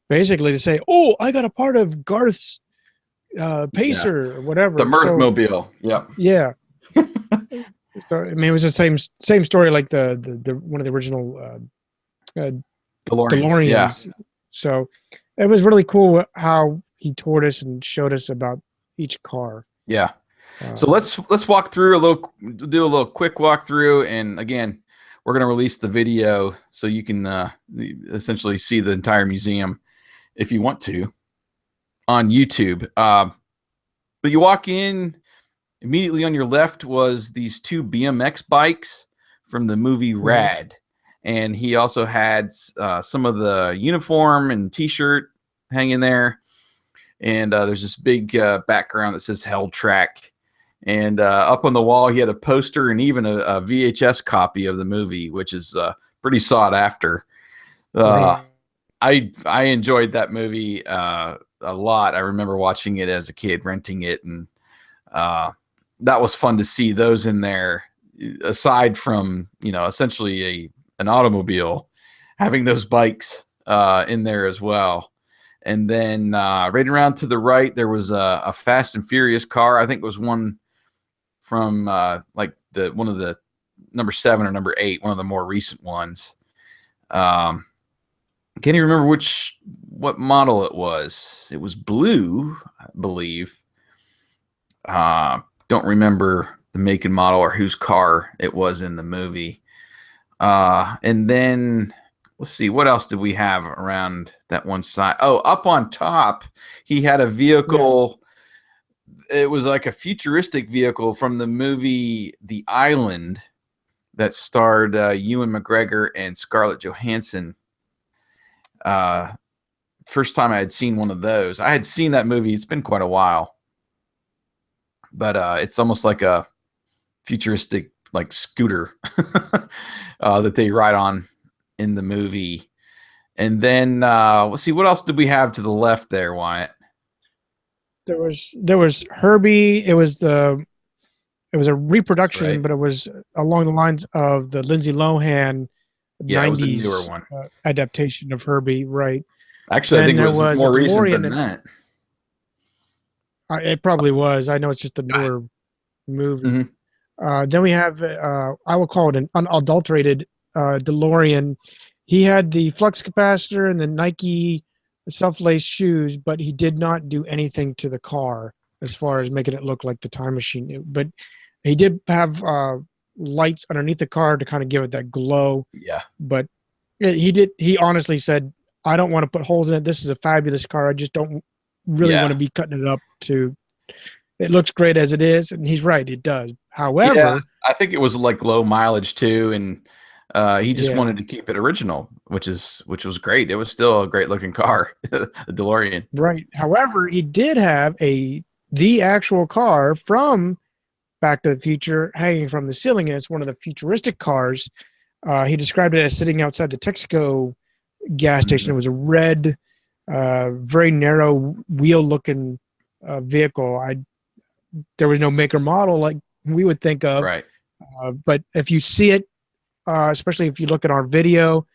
basically to say, "Oh, I got a part of Garth's Pacer or whatever." The Mirthmobile. Yeah. So, I mean, it was the same story like the one of the original DeLoreans. Yeah. So it was really cool how he toured us and showed us about each car. Yeah. So let's walk through do a little quick walkthrough, and again, we're going to release the video so you can essentially see the entire museum if you want to on YouTube. But you walk in, immediately on your left was these two BMX bikes from the movie Rad, and he also had some of the uniform and T-shirt hanging there, and there's this big background that says Hell Track. And up on the wall, he had a poster and even a VHS copy of the movie, which is pretty sought after. I enjoyed that movie a lot. I remember watching it as a kid, renting it, and that was fun to see those in there. Aside from essentially an automobile, having those bikes in there as well. And then right around to the right, there was a Fast and Furious car. I think it was one from like one of the number 7 or number 8, one of the more recent ones. Can't even remember what model it was. It was blue, I believe. Don't remember the make and model or whose car it was in the movie. And then let's see, what else did we have around that one side? Oh, up on top, he had a vehicle. It was like a futuristic vehicle from the movie The Island that starred Ewan McGregor and Scarlett Johansson. First time I had seen one of those. I had seen that movie. It's been quite a while. But it's almost like a futuristic like scooter that they ride on in the movie. And then let's see, what else did we have to the left there, Wyatt? There was Herbie. It was a reproduction, right. but it was along the lines of the Lindsay Lohan 90s one. Adaptation of Herbie, right? Actually, then I think it was more recent than that. It probably was. I know it's just a newer movie. Mm-hmm. Then we have, I will call it an unadulterated DeLorean. He had the flux capacitor and the Nike self-laced shoes, but he did not do anything to the car as far as making it look like the time machine. But he did have lights underneath the car to kind of give it that glow. Yeah. But he did. He honestly said, "I don't want to put holes in it. This is a fabulous car. I just don't really want Yeah. to be cutting it up to. It looks great as it is." And he's right. It does. Yeah, However, I think it was like low mileage too, and he just yeah, wanted to keep it original, which was great. It was still a great looking car, the DeLorean. right. However, he did have the actual car from Back to the Future hanging from the ceiling, and it's one of the futuristic cars. He described it as sitting outside the Texaco gas station. It Mhm. was a red, very narrow wheel-looking vehicle. There was no make or model like we would think of, Right. but if you see it, especially if you look at our video,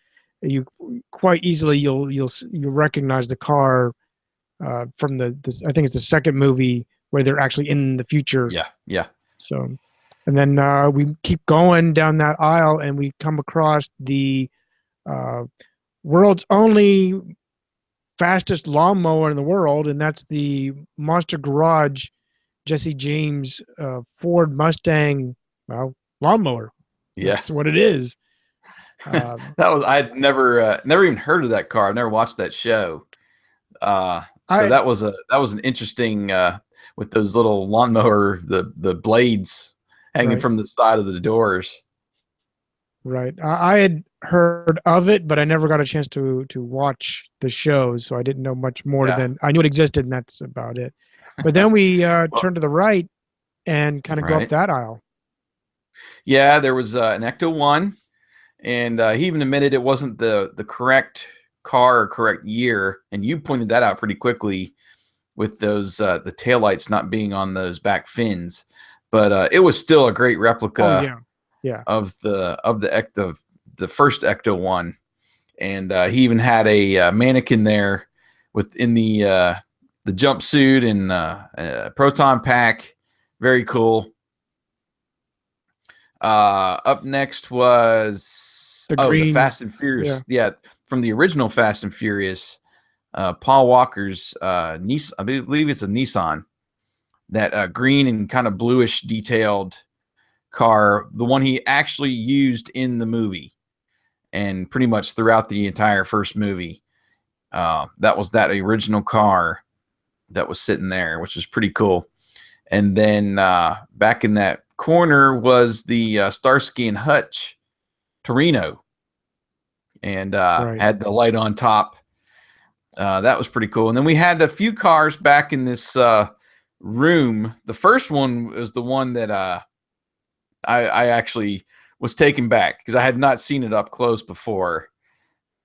you quite easily you'll recognize the car from I think it's the second movie where they're actually in the future. Yeah. Yeah. So, and then we keep going down that aisle, and we come across the uh, world's only fastest lawnmower in the world, and that's the Monster Garage Jesse James Ford Mustang, well, lawnmower. Yeah. That's what it is. I'd never even heard of that car. I've never watched that show. So I that was an interesting with those little lawnmower the blades hanging right, from the side of the doors. right. I had heard of it, but I never got a chance to watch the show, so I didn't know much more Yeah. than I knew it existed, and that's about it. But then we Well, turn to the right and kind of go up right. that aisle. Yeah, there was an Ecto one, and he even admitted it wasn't the correct car or correct year, and you pointed that out pretty quickly with those the taillights not being on those back fins, but it was still a great Oh replica yeah, yeah, of the Ecto, the first Ecto one, and he even had a mannequin there within the jumpsuit and proton pack. Very cool. Up next was the the green. Fast and Yeah. Furious. Yeah, from the original Fast and Furious, Paul Walker's Nissan. I believe it's a Nissan. That green and kind of bluish detailed car, the one he actually used in the movie, and pretty much throughout the entire first movie. That was that original car that was sitting there, which was pretty cool. And then back in that corner was the Starsky and Hutch Torino, and Right. had the light on top. That was pretty cool. And then we had a few cars back in this room. The first one was the one that I actually was taken back because I had not seen it up close before.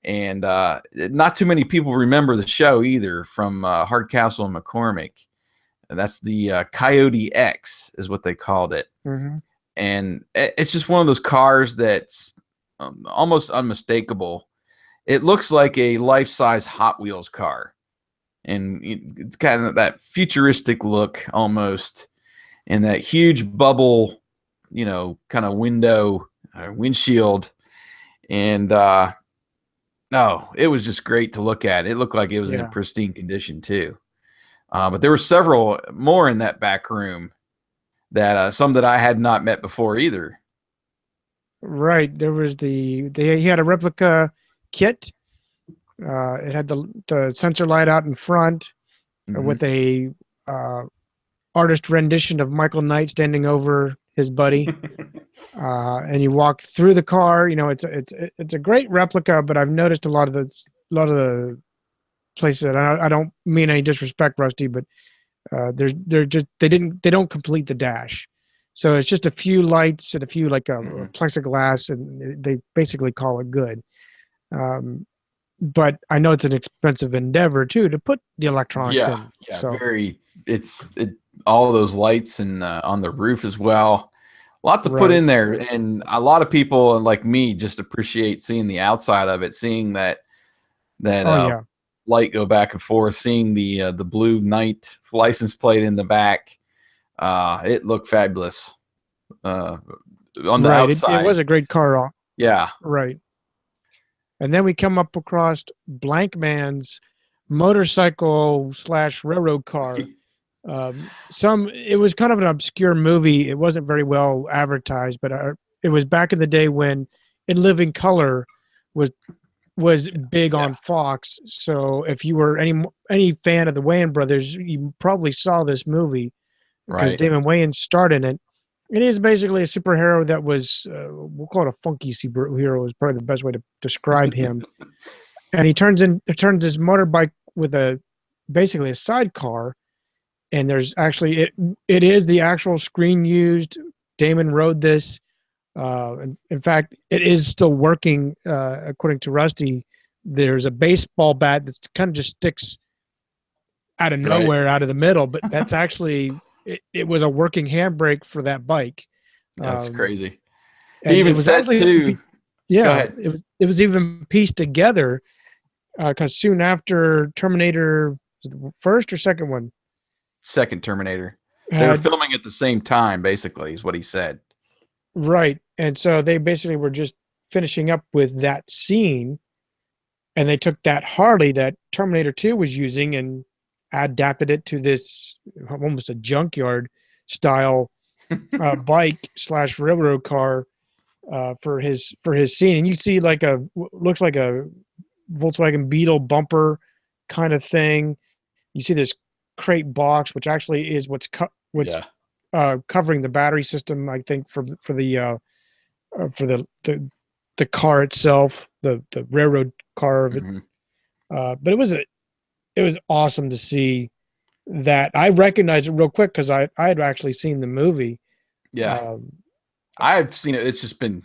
And not too many people remember the show either from Hardcastle and McCormick. And that's the Coyote X is what they called it. Hmm. And it's just one of those cars that's almost unmistakable. It looks like a life-size Hot Wheels car. And it's kind of that futuristic look almost, and that huge bubble, kind of windshield. And no, it was just great to look at. It looked like it was in Yeah. pristine condition too. But there were several more in that back room that some that I had not met before either. Right. There was he had a replica kit. It had the sensor light out in front Hmm. with a artist rendition of Michael Knight standing over his buddy. And you walk through the car. It's a great replica, but I've noticed a lot of the places that I don't mean any disrespect, Rusty, but they don't complete the dash. So it's just a few lights and a few like a Hmm. plexiglass, and they basically call it good. Um, but I know it's an expensive endeavor too to put the electronics Yeah, in. yeah, So very. It all of those lights and on the roof as well. A lot to put in right. there, and a lot of people like me just appreciate seeing the outside of it, seeing that Oh yeah. light go back and forth, seeing the blue Knight license plate in the back. It looked fabulous. on the Right. It outside. was a great car. Yeah, Right. And then we come up across Blank Man's motorcycle slash railroad car. It was kind of an obscure movie. It wasn't very well advertised, but it was back in the day when In Living Color was was big yeah, on Fox. So if you were any fan of the Wayans brothers, you probably saw this movie because right. Damon Wayans starred in it. It is basically a superhero that was, we'll call it a funky superhero is probably the best way to describe him. And he turns his motorbike with basically a sidecar. And there's actually it is the actual screen used. Damon rode this. In fact, it is still working. According to Rusty, there's a baseball bat that kind of just sticks out of Right. nowhere, out of the middle, but that's actually it was a working handbrake for that bike. That's Um, crazy. He and it even was said actually, too. Go yeah, ahead. it was even pieced together because soon after Terminator, was it the first or second one, Second Terminator. They were had filming at the same time, basically, is what he said. right, and so they basically were just finishing up with that scene, and they took that Harley that Terminator 2 was using and adapted it to this almost a junkyard style bike slash railroad car for his scene. And you see like looks like a Volkswagen Beetle bumper kind of thing. You see this crate box, which actually is what's Yeah. covering the battery system. I think for the car itself, the railroad car of it. Hmm. But it was awesome to see that. I recognized it real quick because I had actually seen the movie. Yeah. Um, I've seen it. It's just been,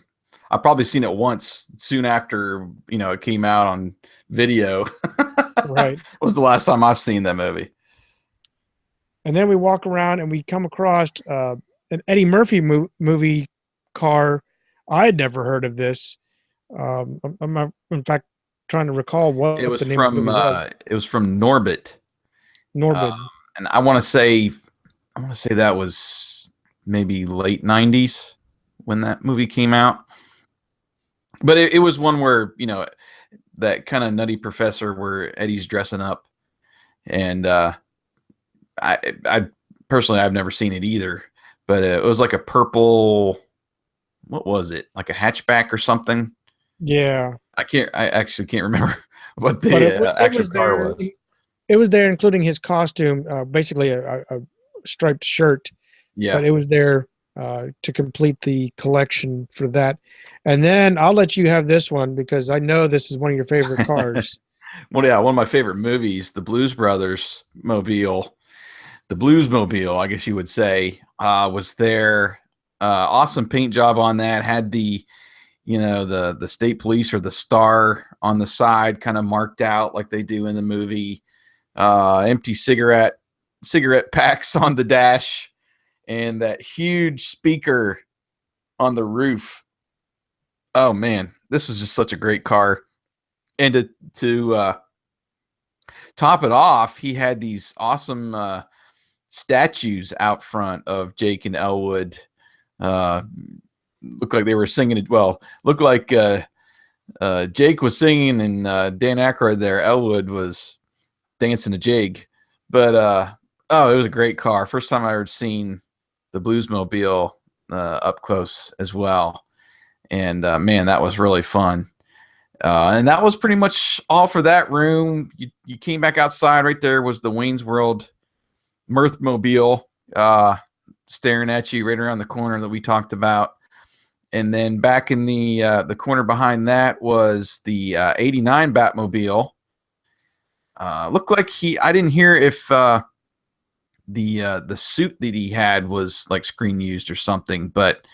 I've probably seen it once soon after, it came out on video. right. Was the last time I've seen that movie. And then we walk around and we come across an Eddie Murphy movie car. I had never heard of this. In fact trying to recall what the name of the movie was. It was from Norbit. Uh, Norbit. and I want to say that was maybe late 90s when that movie came out. But it was one where, that kind of nutty professor where Eddie's dressing up. And I personally, I've never seen it either. But it was like a purple, what was it? Like a hatchback or something? Yeah, I actually can't remember what but the it actual was car there. was. It was there, including his costume, basically a striped shirt. Yeah. But it was there to complete the collection for that. And then I'll let you have this one because I know this is one of your favorite cars. Well, yeah, one of my favorite movies, the Blues Brothers mobile, the Bluesmobile, I guess you would say, was there. Awesome paint job on that. Had the state police or the star on the side kind of marked out like they do in the movie. Empty cigarette packs on the dash, and that huge speaker on the roof. Oh man, this was just such a great car. And to top it off, he had these awesome statues out front of Jake and Elwood. Looked like they were singing it. Well, looked like Jake was singing and Dan Aykroyd there. Elwood was dancing a jig. But it was a great car. First time I ever seen the Bluesmobile up close as well. And man, that was really fun. And that was pretty much all for that room. You came back outside. Right there was the Wayne's World Mirthmobile staring at you right around the corner that we talked about. And then back in the corner behind that was the '89 Batmobile. Looked like I didn't hear if the suit that he had was like screen used or something, but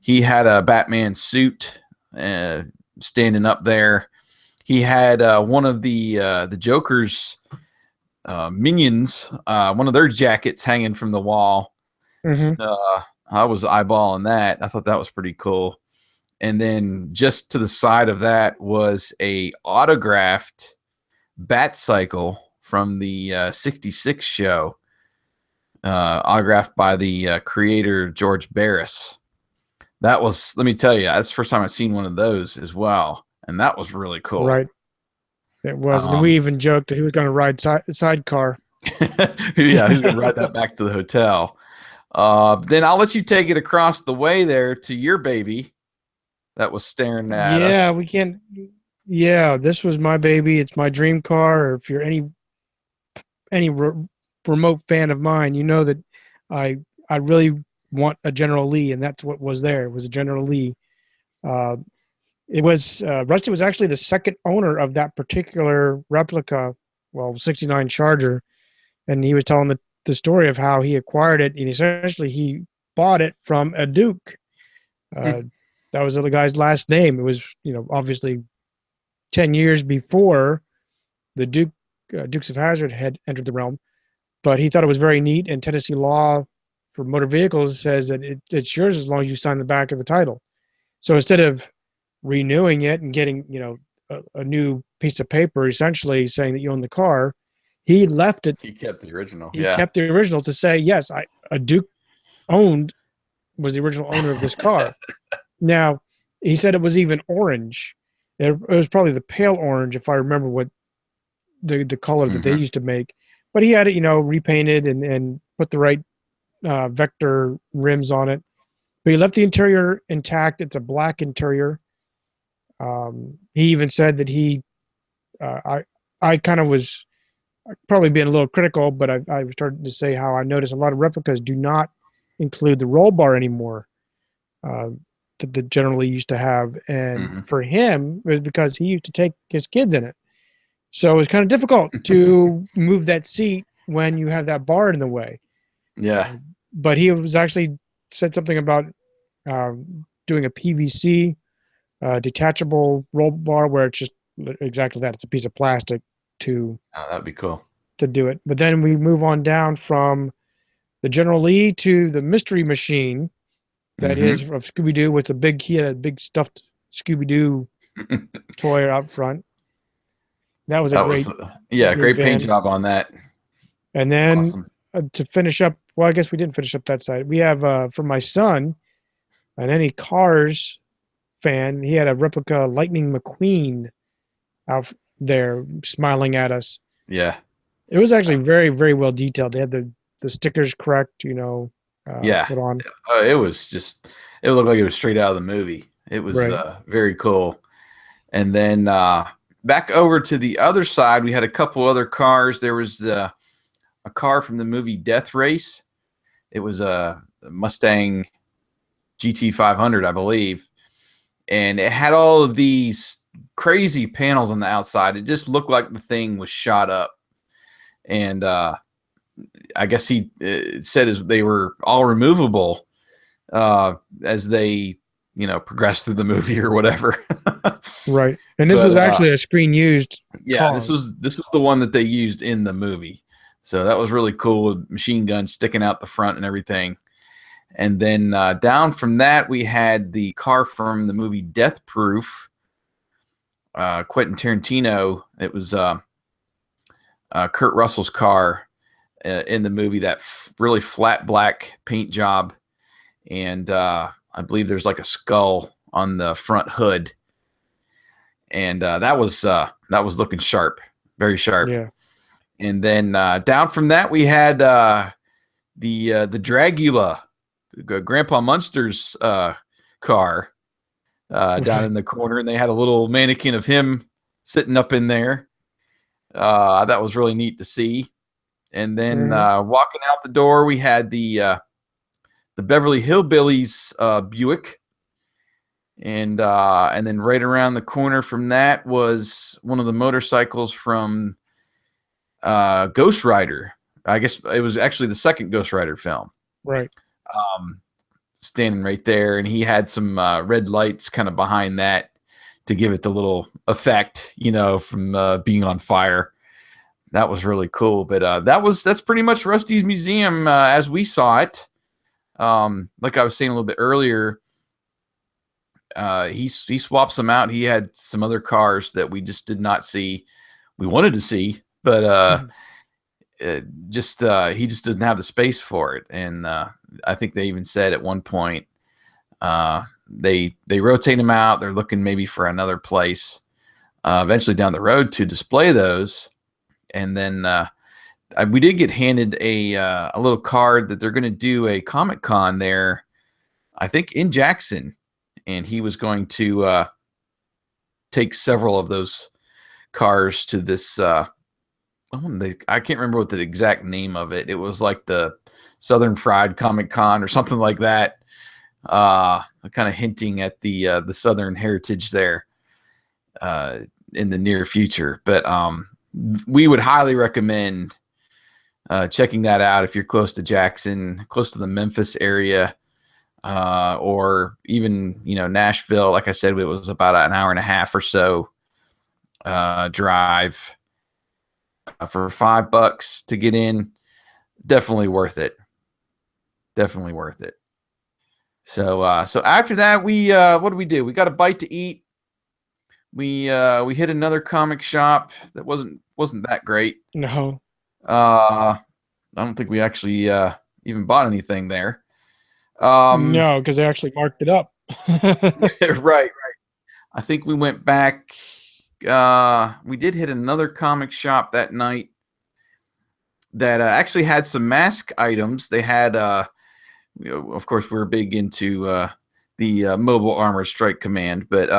he had a Batman suit standing up there. He had one of the Joker's minions, one of their jackets hanging from the wall. Hmm. I was eyeballing that. I thought that was pretty cool. And then just to the side of that was a autographed Bat Cycle from the '66 show, autographed by the creator George Barris. That was, let me tell you, that's the first time I've seen one of those as well, and that was really cool. Right. It was, and we Um, even joked that he was going to ride sidecar. yeah, who's gonna ride that back to the hotel? Then I'll let you take it across the way there to your baby that was staring at Yeah, us. we can't. Yeah, this was my baby. It's my dream car. Or if you're any remote fan of mine, you know that I I really want a General Lee, and that's what was there. It was a General Lee. Uh, it was Rusty was actually the second owner of that particular replica, well, '69 Charger, and he was telling the story of how he acquired it, and essentially he bought it from a Duke. Uh, that was the guy's last name. It was, obviously 10 years before the Dukes of Hazzard had entered the realm, but he thought it was very neat. And Tennessee law for motor vehicles says that it's yours as long as you sign the back of the title. So instead of renewing it and getting, a new piece of paper, essentially saying that you own the car, he left it. He kept the original. He Yeah. kept the original to say, yes, a Duke owned was the original owner of this car. Now, he said it was even orange. It was probably the pale orange, if I remember what the color that they Hmm. used to make. But he had it, repainted and put the right vector rims on it. But he left the interior intact. It's a black interior. He even said that I kind of was probably being a little critical, but I started to say how I noticed a lot of replicas do not include the roll bar anymore. Uh, that they generally used to have. And Hmm. for him, it was because he used to take his kids in it. So it was kind of difficult to move that seat when you have that bar in the way. Yeah. Uh, but he was actually said something about doing a PVC detachable roll bar where it's just exactly that. It's a piece of plastic to Oh, that'd be cool. do it. But then we move on down from the General Lee to the Mystery Machine that Hmm. is of Scooby Doo with he had a big stuffed Scooby Doo toy out front. That was a That was, yeah, great great paint van. job on that. And then Awesome. to finish up, well, I guess we didn't finish up that side. We have for my son, and any Cars fan, he had a replica Lightning McQueen out there smiling at us. Yeah. It was actually very, very well detailed. They had the stickers correct, Yeah. put on. It was just, it looked like it was straight out of the movie. It was Right. very cool. And then back over to the other side, we had a couple other cars. There was a car from the movie Death Race. It was a Mustang GT 500, I believe. And it had all of these crazy panels on the outside. It just looked like the thing was shot up. And I guess he said they were all removable as they, progressed through the movie or whatever. Right. And this But was actually a screen used yeah, car. this was the one that they used in the movie. So that was really cool. Machine gun sticking out the front and everything. And then down from that, we had the car from the movie Death Proof, Quentin Tarantino. It was Kurt Russell's car in the movie, that really flat black paint job. And I believe there's like a skull on the front hood. And that was looking sharp, very sharp. Yeah. And then down from that, we had the Dragula, Grandpa Munster's car down in the corner, and they had a little mannequin of him sitting up in there. That was really neat to see. And then walking out the door, we had the Beverly Hillbillies Buick, and then right around the corner from that was one of the motorcycles from Ghost Rider. I guess it was actually the second Ghost Rider film. Right. Standing right there, and he had some red lights kind of behind that to give it the little effect, from being on fire. That was really cool. But that's pretty much Rusty's museum as we saw it. Like I was saying a little bit earlier, he swapped some out. He had some other cars that we just did not see. We wanted to see, but he just doesn't have the space for it. And I think they even said at one point They rotate them out. They're looking maybe for another place eventually down the road to display those. And then we did get handed a little card that they're going to do a Comic Con there, I think in Jackson, and he was going to take several of those cars to this. I can't remember what the exact name of it. It was like the Southern Fried Comic Con or something like that. Kind of hinting at the Southern heritage there in the near future. But we would highly recommend checking that out if you're close to Jackson, close to the Memphis area, or even Nashville. Like I said, it was about an hour and a half or so drive for $5 to get in. Definitely worth it. Definitely worth it. So after that, we what did we do? We got a bite to eat. We hit another comic shop that wasn't that great. No. I don't think we actually even bought anything there. No, because they actually marked it up. Right. I think we went back. We did hit another comic shop that night that actually had some mask items. They had, of course, we're big into the Mobile Armor Strike Command, but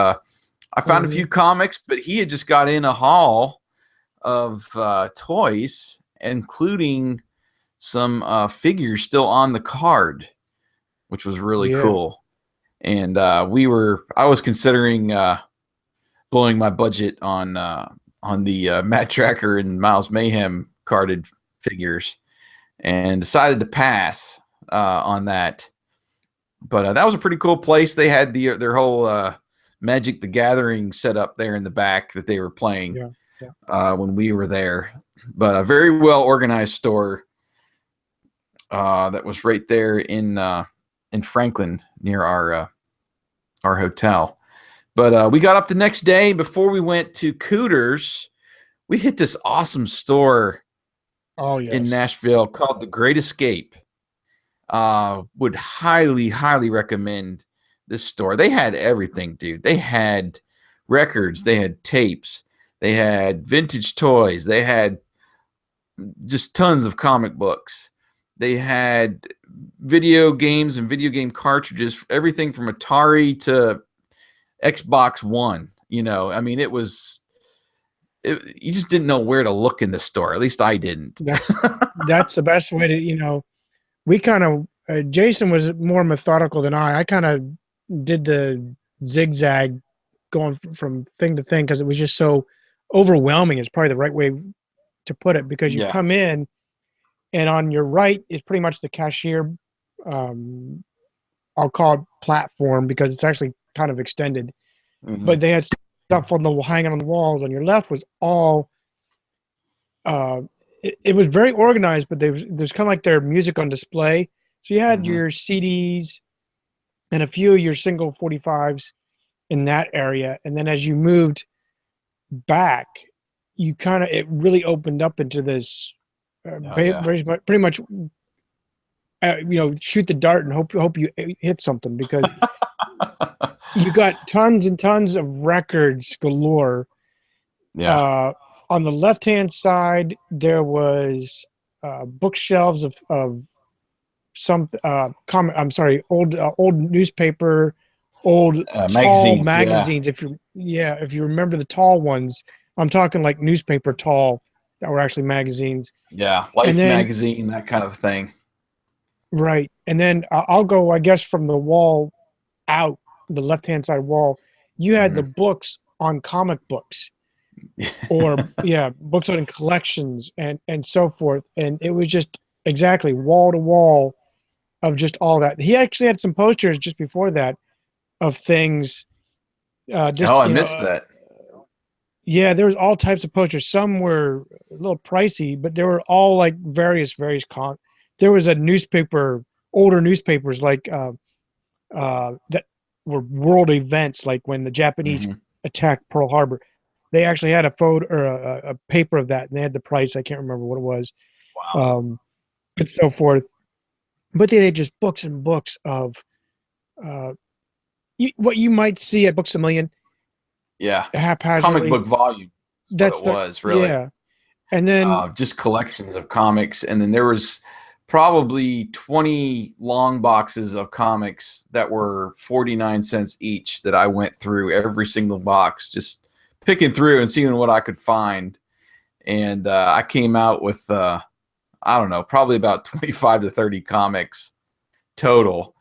I found a few comics. But he had just got in a haul of toys, including some figures still on the card, which was really cool. And I was considering blowing my budget on the Matt Tracker and Miles Mayhem carded figures, and decided to pass on that. But that was a pretty cool place. They had their whole Magic the Gathering set up there in the back that they were playing when we were there. But a very well organized store that was right there in Franklin near our hotel. But we got up the next day. Before we went to Cooter's, we hit this awesome store in Nashville called The Great Escape. Would highly recommend this store. They had everything, dude. They had records, they had tapes, they had vintage toys, they had just tons of comic books. They had video games and video game cartridges, everything from Atari to Xbox One. I mean, you just didn't know where to look in the store. At least I didn't. That's the best way to, we kind of, Jason was more methodical than I. I kind of did the zigzag going from thing to thing because it was just so overwhelming is probably the right way to put it, because you come in and on your right is pretty much the cashier. I'll call it platform because it's actually kind of extended, but they had stuff on the hanging on the walls. On your left was all it was very organized, but there's kind of like their music on display. So you had your CDs and a few of your single 45s in that area, and then as you moved back, it really opened up into this pretty much shoot the dart and hope you hit something, because you got tons and tons of records galore. On the left hand side there was bookshelves of some old newspaper, old tall magazines. If you remember the tall ones, I'm talking like newspaper tall that were actually magazines. Life magazine, that kind of thing. Right. And then I'll go, I guess, from the wall out, the left-hand side wall, you had the books on comic books or books on collections and so forth. And it was just exactly wall to wall of just all that. He actually had some posters just before that of things. I missed that. Yeah, there was all types of posters. Some were a little pricey, but they were all like various there was a newspaper, older newspapers like that were world events, like when the Japanese attacked Pearl Harbor. They actually had a photo or a paper of that, and they had the price. I can't remember what it was. Wow. And so forth. But they had just books and books of what you might see at Books A Million Yeah, comic haphazardly. book volume is what That's it the was really. yeah. And then Just collections of comics, and then there was probably 20 long boxes of comics that were 49 cents each that I went through every single box, just picking through and seeing what I could find. And I came out with I don't know, probably about 25 to 30 comics total,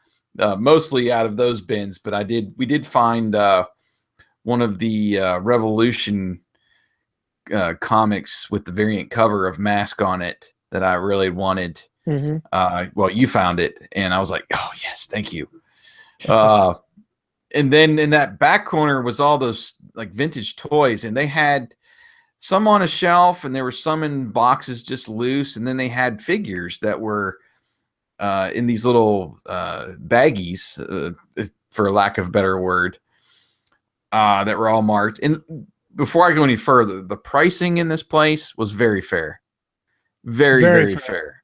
mostly out of those bins. But we did find one of the Revolution comics with the variant cover of Mask on it that I really wanted. Well, you found it, and I was like, oh yes, thank you. And then in that back corner was all those like vintage toys, and they had some on a shelf, and there were some in boxes just loose, and then they had figures that were in these little baggies, for lack of a better word, that were all marked. And before I go any further, the pricing in this place was very fair, very very very fair.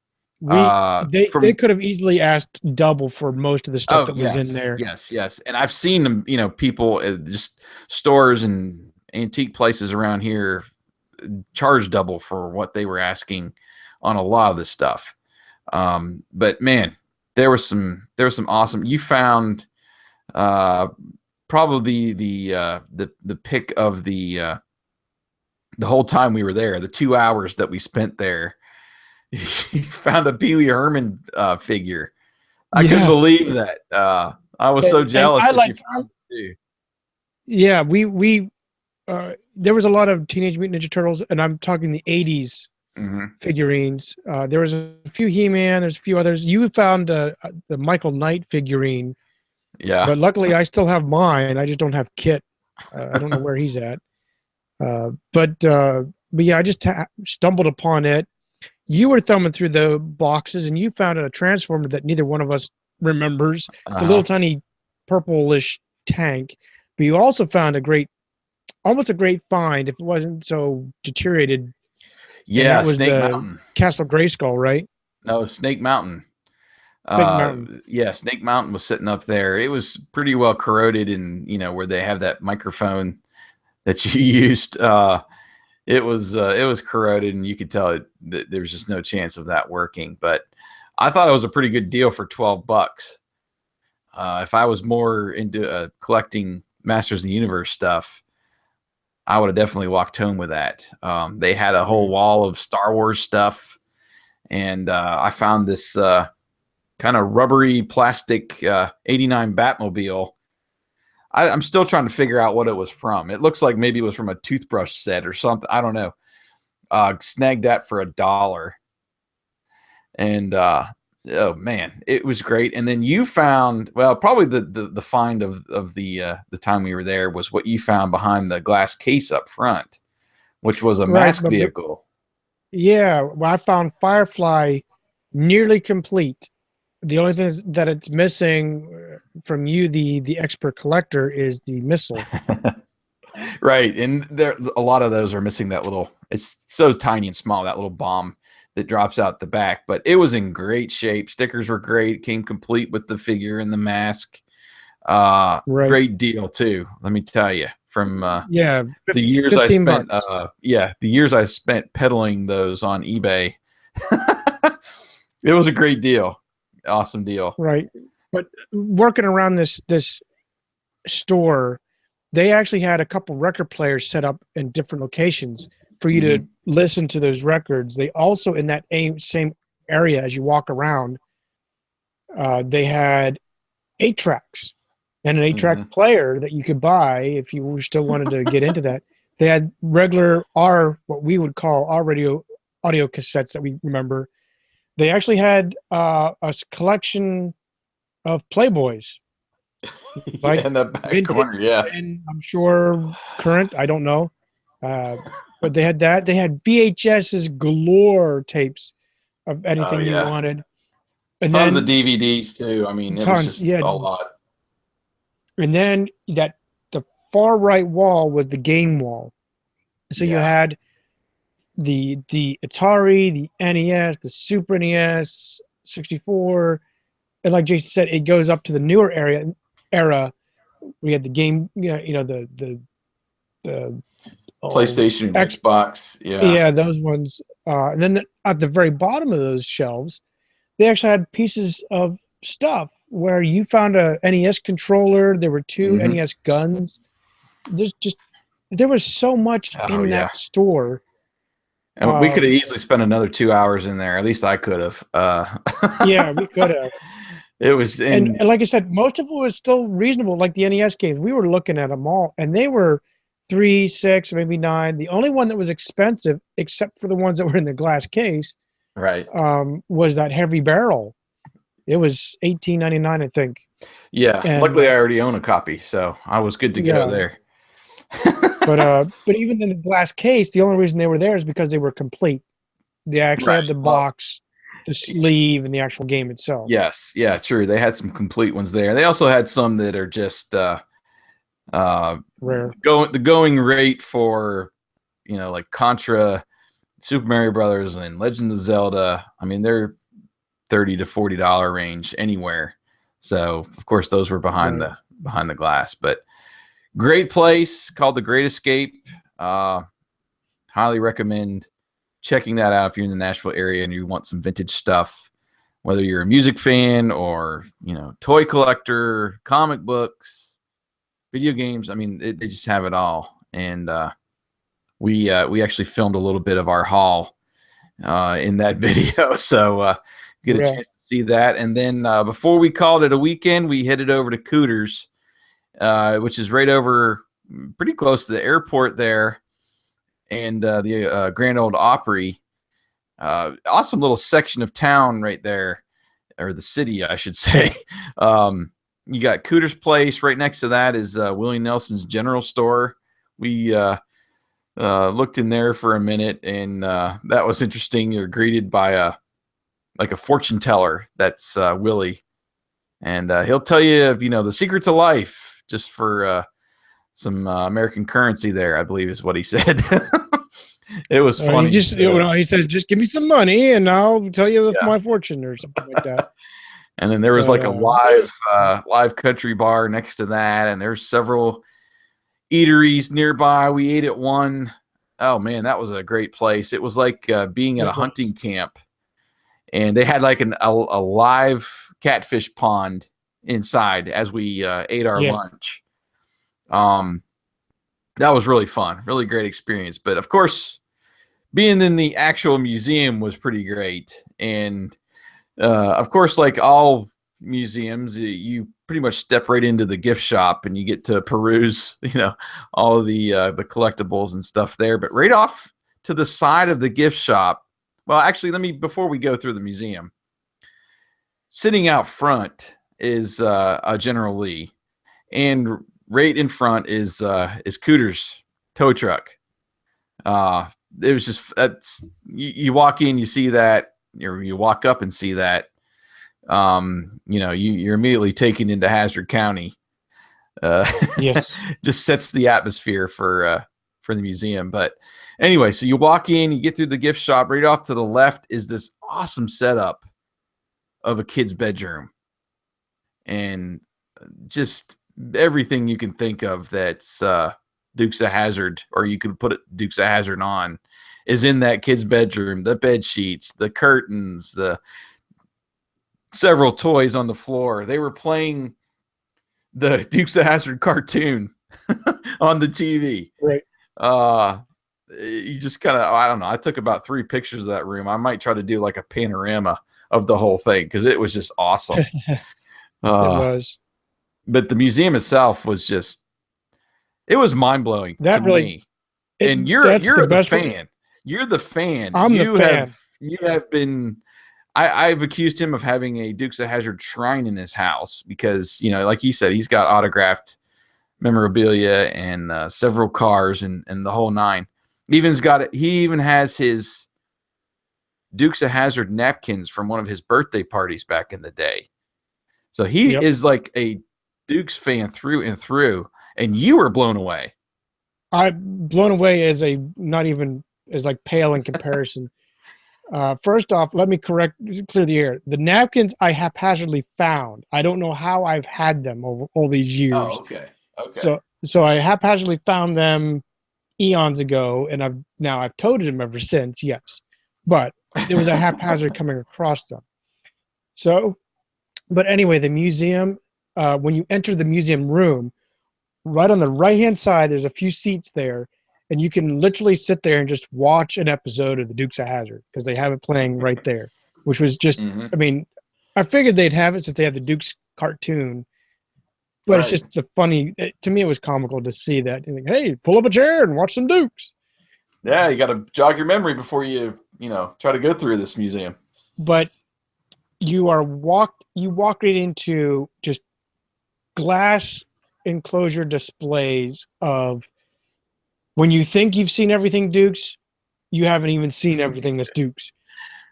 fair. They could have easily asked double for most of the stuff Oh, that was in yes, there. yes, yes. And I've seen them, people, just stores and antique places around here charge double for what they were asking on a lot of this stuff. But man, there was some awesome. You found probably the pick of the whole time we were there, the 2 hours that we spent there. You found a Pee Wee Herman figure. I couldn't believe that. I was so jealous I that like you found it too. yeah, we there was a lot of Teenage Mutant Ninja Turtles, and I'm talking the 80s figurines. There was a few He-Man, there's a few others. You found the Michael Knight figurine, Yeah. but luckily I still have mine. I just don't have Kit. I don't know where he's at. But yeah, I just stumbled upon it. You were thumbing through the boxes, and you found a transformer that neither one of us remembers. It's a little tiny purplish tank. But you also found almost a great find, if it wasn't so deteriorated. And Yeah, that was Snake the Mountain. Castle Grayskull, right? No, Snake Mountain. Snake Mountain. Yeah, Snake Mountain was sitting up there. It was pretty well corroded, and where they have that microphone that you used. It was corroded, and you could tell that there was just no chance of that working. But I thought it was a pretty good deal for $12. If I was more into collecting Masters of the Universe stuff, I would have definitely walked home with that. They had a whole wall of Star Wars stuff, and I found this kind of rubbery plastic 89 Batmobile. I'm still trying to figure out what it was from. It looks like maybe it was from a toothbrush set or something. I don't know. Snagged that for $1. And oh man, it was great. And then you found, well, probably the find of the time we were there was what you found behind the glass case up front, which was a mask vehicle. Yeah, well, I found Firefly nearly complete. The only thing that it's missing from you, the expert collector, is the missile. Right, and there a lot of those are missing that little. It's so tiny and small, that little bomb that drops out the back. But it was in great shape. Stickers were great. Came complete with the figure and the mask. Right. Great deal too. Let me tell you. From yeah, the years I spent, $15. the years I spent peddling those on eBay, it was a great deal. Awesome deal. Right. But working around this store, they actually had a couple record players set up in different locations for you to listen to those records. They also, in that same area as you walk around, they had 8-tracks and an 8-track player that you could buy if you still wanted to get into that. They had regular what we would call our audio cassettes that we remember. They actually had a collection of Playboys. Like in the back vintage, corner, yeah. and I'm sure current, I don't know. But they had that. They had VHS's galore tapes of anything you wanted. And tons then of DVDs too. I mean, it was just a lot. And then the far right wall was the game wall. So you had the Atari, the NES, the Super NES, 64, and like Jason said, it goes up to the newer era We had the game, the PlayStation and X, Xbox. Yeah. yeah, those ones. And then at the very bottom of those shelves, they actually had pieces of stuff where you found a NES controller. There were two Hmm. NES guns. There was so much Oh in yeah. that store. And we could have easily spent another 2 hours in there. At least I could have. Yeah, we could have. It was in. And like I said, most of it was still reasonable. Like the NES games, we were looking at them all, and they were 3, 6, maybe 9. The only one that was expensive, except for the ones that were in the glass case, Right. was that Heavy Barrel. It was 18.99, I think. Yeah. And Luckily, I already own a copy, so I was good to go yeah, there. but even in the glass case, the only reason they were there is because they were complete. They actually Right. had the Well, box, the sleeve, and the actual game itself. yes. Yeah. True. They had some complete ones there. They also had some that are just uh, Rare. the going rate for like Contra, Super Mario Brothers, and Legend of Zelda. I mean, they're $30 to $40 range anywhere. So of course those were behind Right. the glass, but great place called the Great Escape. Highly recommend checking that out if you're in the Nashville area and you want some vintage stuff, whether you're a music fan or toy collector, comic books, video games. I mean, they just have it all. And we actually filmed a little bit of our haul in that video, so get a Yeah. chance to see that. And then before we called it a weekend, we headed over to Cooter's, which is right over, pretty close to the airport there, and the Grand Ole Opry. Awesome little section of town right there, or the city, I should say. You got Cooter's Place. Right next to that is Willie Nelson's General Store. We looked in there for a minute, and that was interesting. You're greeted by a fortune teller. That's Willie, and he'll tell you, the secret to life, just for some American currency there, I believe is what he said. It was funny. He says, just give me some money and I'll tell you Yeah. my fortune or something like that. And then there was But, like a live country bar next to that, and there's several eateries nearby. We ate at one. Oh man, that was a great place. It was like being at a hunting camp, and they had like a live catfish pond inside as we ate our lunch. That was really fun, really great experience. But of course, being in the actual museum was pretty great. And of course, like all museums, you pretty much step right into the gift shop and you get to peruse, all of the collectibles and stuff there. But right off to the side of the gift shop, well, actually, before we go through the museum, sitting out front is a General Lee, and right in front is Cooter's tow truck. It was just, you walk in, you see that, or you walk up and see that, you're immediately taken into Hazard County. yes. Just sets the atmosphere for the museum. But anyway, so you walk in, you get through the gift shop. Right off to the left is this awesome setup of a kid's bedroom, and just everything you can think of that's Dukes of Hazzard, or you could put it Dukes of Hazzard on, is in that kid's bedroom. The bed sheets, the curtains, the several toys on the floor. They were playing the Dukes of Hazzard cartoon on the TV. Right. You just kind of, I don't know. I took about 3 pictures of that room. I might try to do like a panorama of the whole thing, because it was just awesome. It was. But the museum itself was just, it was mind blowing to me. And you're the fan. You're the fan. I'm the fan. You have been. I've accused him of having a Dukes of Hazzard shrine in his house because, like he said, he's got autographed memorabilia and several cars and the whole nine. He even has his Dukes of Hazzard napkins from one of his birthday parties back in the day. So he is like a Dukes fan through and through, and you were blown away. I'm blown away as not even as like pale in comparison. First off, let me clear the air. The napkins I haphazardly found. I don't know how I've had them over all these Oh, years. okay. Okay. So I haphazardly found them eons ago, and I've toted them ever since. Yes, but it was a haphazard coming across them. So, but anyway, the museum. When you enter the museum room, right on the right hand side, there's a few seats there, and you can literally sit there and just watch an episode of the Dukes of Hazzard because they have it playing right there, which was just. Hmm. I mean, I figured they'd have it since they have the Dukes cartoon, but it's Right. just the funny. To me, it was comical to see that. Like, hey, pull up a chair and watch some Dukes. Yeah, you got to jog your memory before you try to go through this museum. But you walk right into just glass enclosure displays of when you think you've seen everything Dukes, you haven't even seen everything that's Dukes.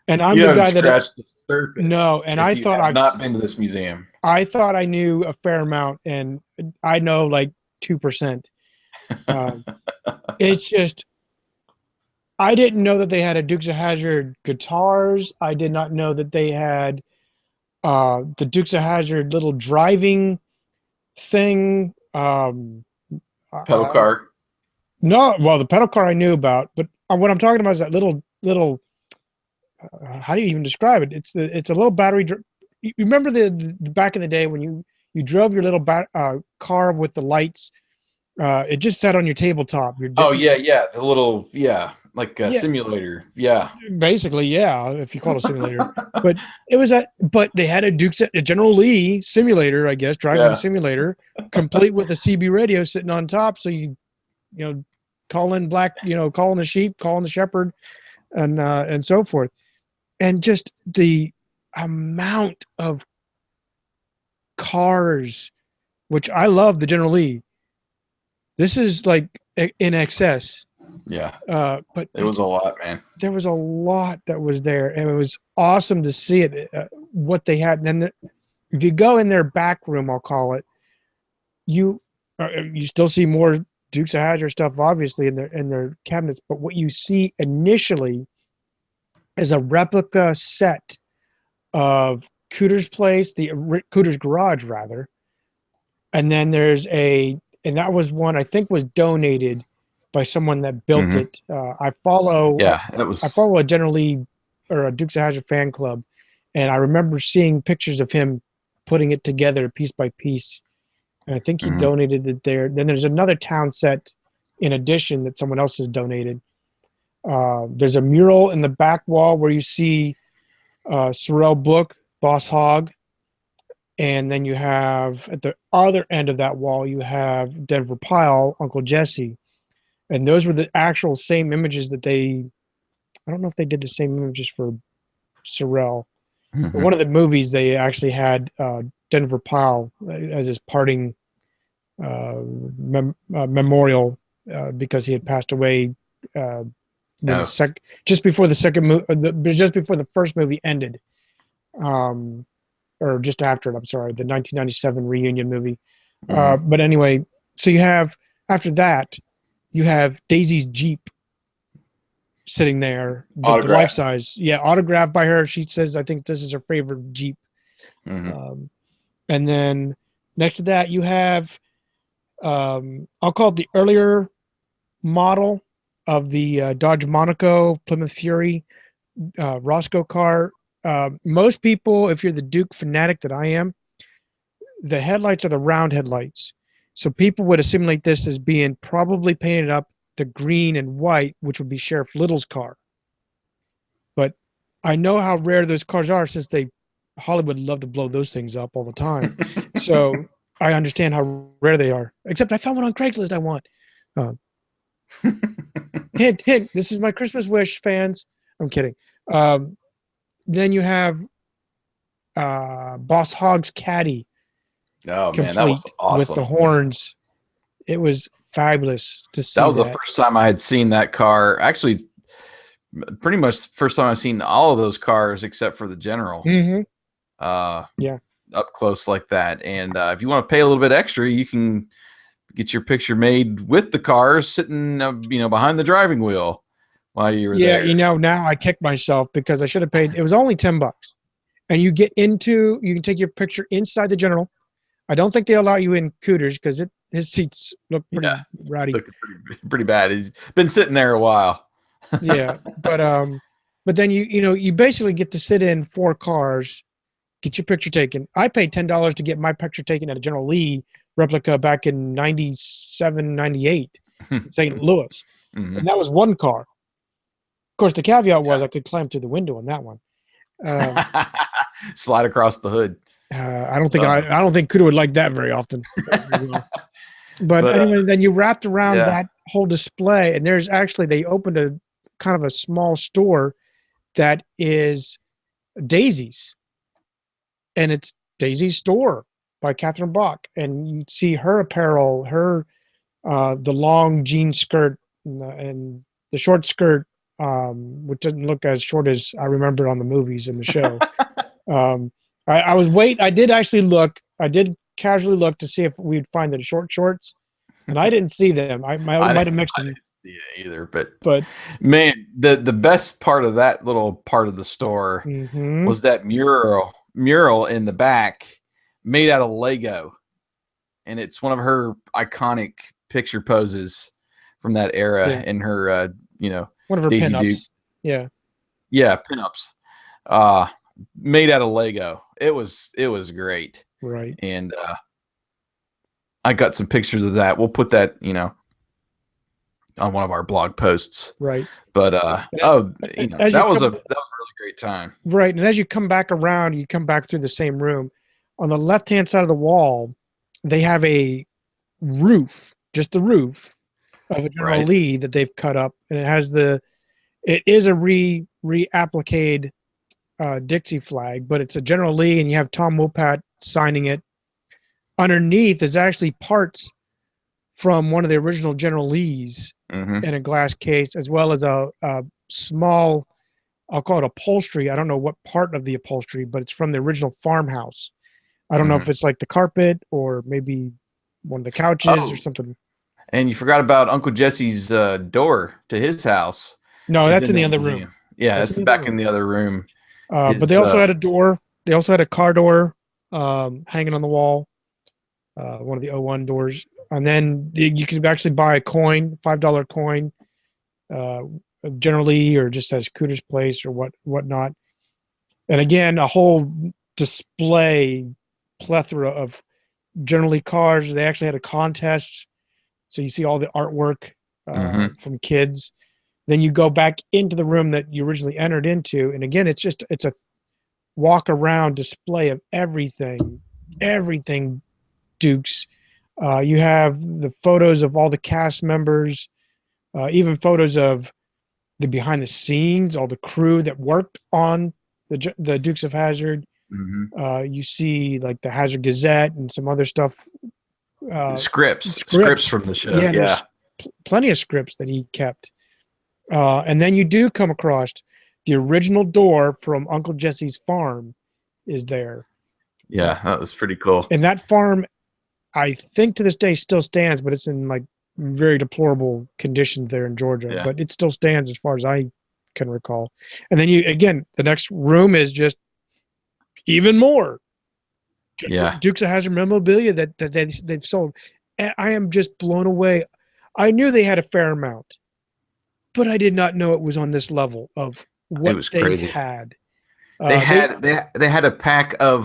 And I'm You the haven't guy that scratched the no, surface and if you have not been to this museum. I thought I knew a fair amount, and I know like 2%. Um, it's just I didn't know that they had a Dukes of Hazzard guitars. I did not know that they had the Dukes of Hazzard little driving thing. Pedal Uh, cart. no, well, the pedal car I knew about, but what I'm talking about is that little. How do you even describe it? It's a little battery. You remember the back in the day when you drove your little car with the lights? It just sat on your tabletop. Oh yeah, yeah. The little like a Yeah, simulator. Yeah. basically, yeah, if you call it a simulator. But but they had a General Lee simulator, I guess, driving Yeah. simulator, complete with a CB radio sitting on top. So you know, calling calling the sheep, calling the shepherd, and so forth. And just the amount of cars, which I love the General Lee. This is like in excess. Yeah. But It was a lot, man. there was a lot that was there, and it was awesome to see it. What they had, and then if you go in their back room, I'll call it, you you still see more Dukes of Hazzard stuff, obviously in their cabinets. But what you see initially is a replica set of Cooter's place, the Cooter's garage, rather. And then and that was one I think was donated by someone that built Hmm. it. I follow Yeah, it I was. follow a General Lee or a Dukes of Hazzard fan club, and I remember seeing pictures of him putting it together piece by piece. And I think he Mhm. donated it there. Then there's another town set in addition that someone else has donated. There's a mural in the back wall where you see Sorrel Book, Boss Hogg, and then you have at the other end of that wall you have Denver Pyle, Uncle Jesse, and those were the actual same images that they. I don't know if they did the same images for Sorrel. But one Mhm. of the movies they actually had Denver Pyle as his parting memorial because he had passed away when Yeah. just before the second movie, just before the first movie ended. Um, or just after it. I'm sorry, the 1997 reunion movie. Hmm. But anyway, so you have after that, you have Daisy's Jeep sitting there, the life Autographed. size, yeah, autographed by her. She says, "I think this is her favorite Jeep." Hmm. Um, and then next to that, you have I'll call it the earlier model of the Dodge Monaco Plymouth Fury Roscoe car. Most people, if you're the Duke fanatic that I am, the headlights are the round headlights. So people would assimilate this as being probably painted up the green and white, which would be Sheriff Little's car. But I know how rare those cars are since Hollywood love to blow those things up all the time. So I understand how rare they are. Except I found one on Craigslist I want. Uh, hint, hint. This is my Christmas wish, fans. I'm kidding. Um, then you have Boss Hogg's Caddy, Oh man, that was complete with the awesome. horns. It was fabulous to That see was the that. first time I had seen that car. Actually, pretty much the first time I've seen all of those cars except for the General. Mm-hmm. Uh, Yeah. up close like that. And if you want to pay a little bit extra, you can get your picture made with the cars sitting, behind the driving wheel. while you were Yeah, there. you know, now I kick myself because I should have paid. It was only $10, and you can take your picture inside the general. I don't think they allow you in Cooters because his seats look pretty Yeah, rowdy. looking pretty bad. He's been sitting there a while. Yeah, but then you basically get to sit in 4 cars, get your picture taken. I paid $10 to get my picture taken at a General Lee replica back in 97, 98 in St. Louis, Hmm. and that was 1 car. Of course, the caveat was Yeah. I could climb through the window on that one. Um, Slide across the hood. I don't think Kudo would like that very often. Very well. But But anyway, then you wrapped around yeah. that whole display, and there's actually they opened a kind of a small store that is Daisy's, and it's Daisy's store by Catherine Bach, and you see her apparel, her the long jean skirt and the short skirt, which doesn't look as short as I remember on the movies and the show. Um, I did actually look. I did casually look to see if we'd find the short shorts, and I didn't see them. I I might didn't, have mixed I them, didn't see it either, but but man, the best part of that little part of the store hmm was that mural in the back made out of Lego, and it's one of her iconic picture poses from that era yeah, in her one of her Daisy Duke. pinups. Yeah, Yeah, pinups. Uh made out of Lego. It was great. right, And I got some pictures of that. We'll put that, on one of our blog posts. right. But As you that was a come really great time. right, and as you come back around, you come back through the same room. On the left-hand side of the wall, they have a roof, just the roof of a General Right. Lee that they've cut up, and it is a reappliqued Dixie flag, but it's a General Lee, and you have Tom Wopat signing it. Underneath is actually parts from one of the original General Lees Hmm. in a glass case, as well as a small, I'll call it upholstery. I don't know what part of the upholstery, but it's from the original farmhouse. I don't know Hmm. if it's like the carpet or maybe one of the couches or Oh, something. and you forgot about Uncle Jesse's door to his house No, is that's in in the that other room. museum. Yeah, That's in it's the other back in room. the other room. But they His also had a door. They also had a car door hanging on the wall, one of the O1 doors. And then you could actually buy a coin, $5 coin, uh, generally, or just as Cooter's Place or whatnot. And again, a whole display plethora of generally cars. They actually had a contest, so you see all the artwork hmm from kids. Then you go back into the room that you originally entered into, and again, it's a walk around display of everything Dukes. You have the photos of all the cast members, even photos of the behind the scenes, all the crew that worked on the Dukes of Hazard. hmm You see like the Hazard Gazette and some other stuff. Scripts Scripts. from the show. Yeah, Yeah. there's plenty of scripts that he kept. And then you do come across the original door from Uncle Jesse's farm is there. Uh, Yeah, that was pretty cool. and that farm, I think to this day still stands, but it's in like very deplorable conditions there in Georgia. Yeah. But it still stands as far as I can recall. And then the next room is just even more Yeah. Dukes of Hazzard memorabilia that they've sold. And I am just blown away. I knew they had a fair amount, but I did not know it was on this level of It what was they crazy. had. They They had they had a pack of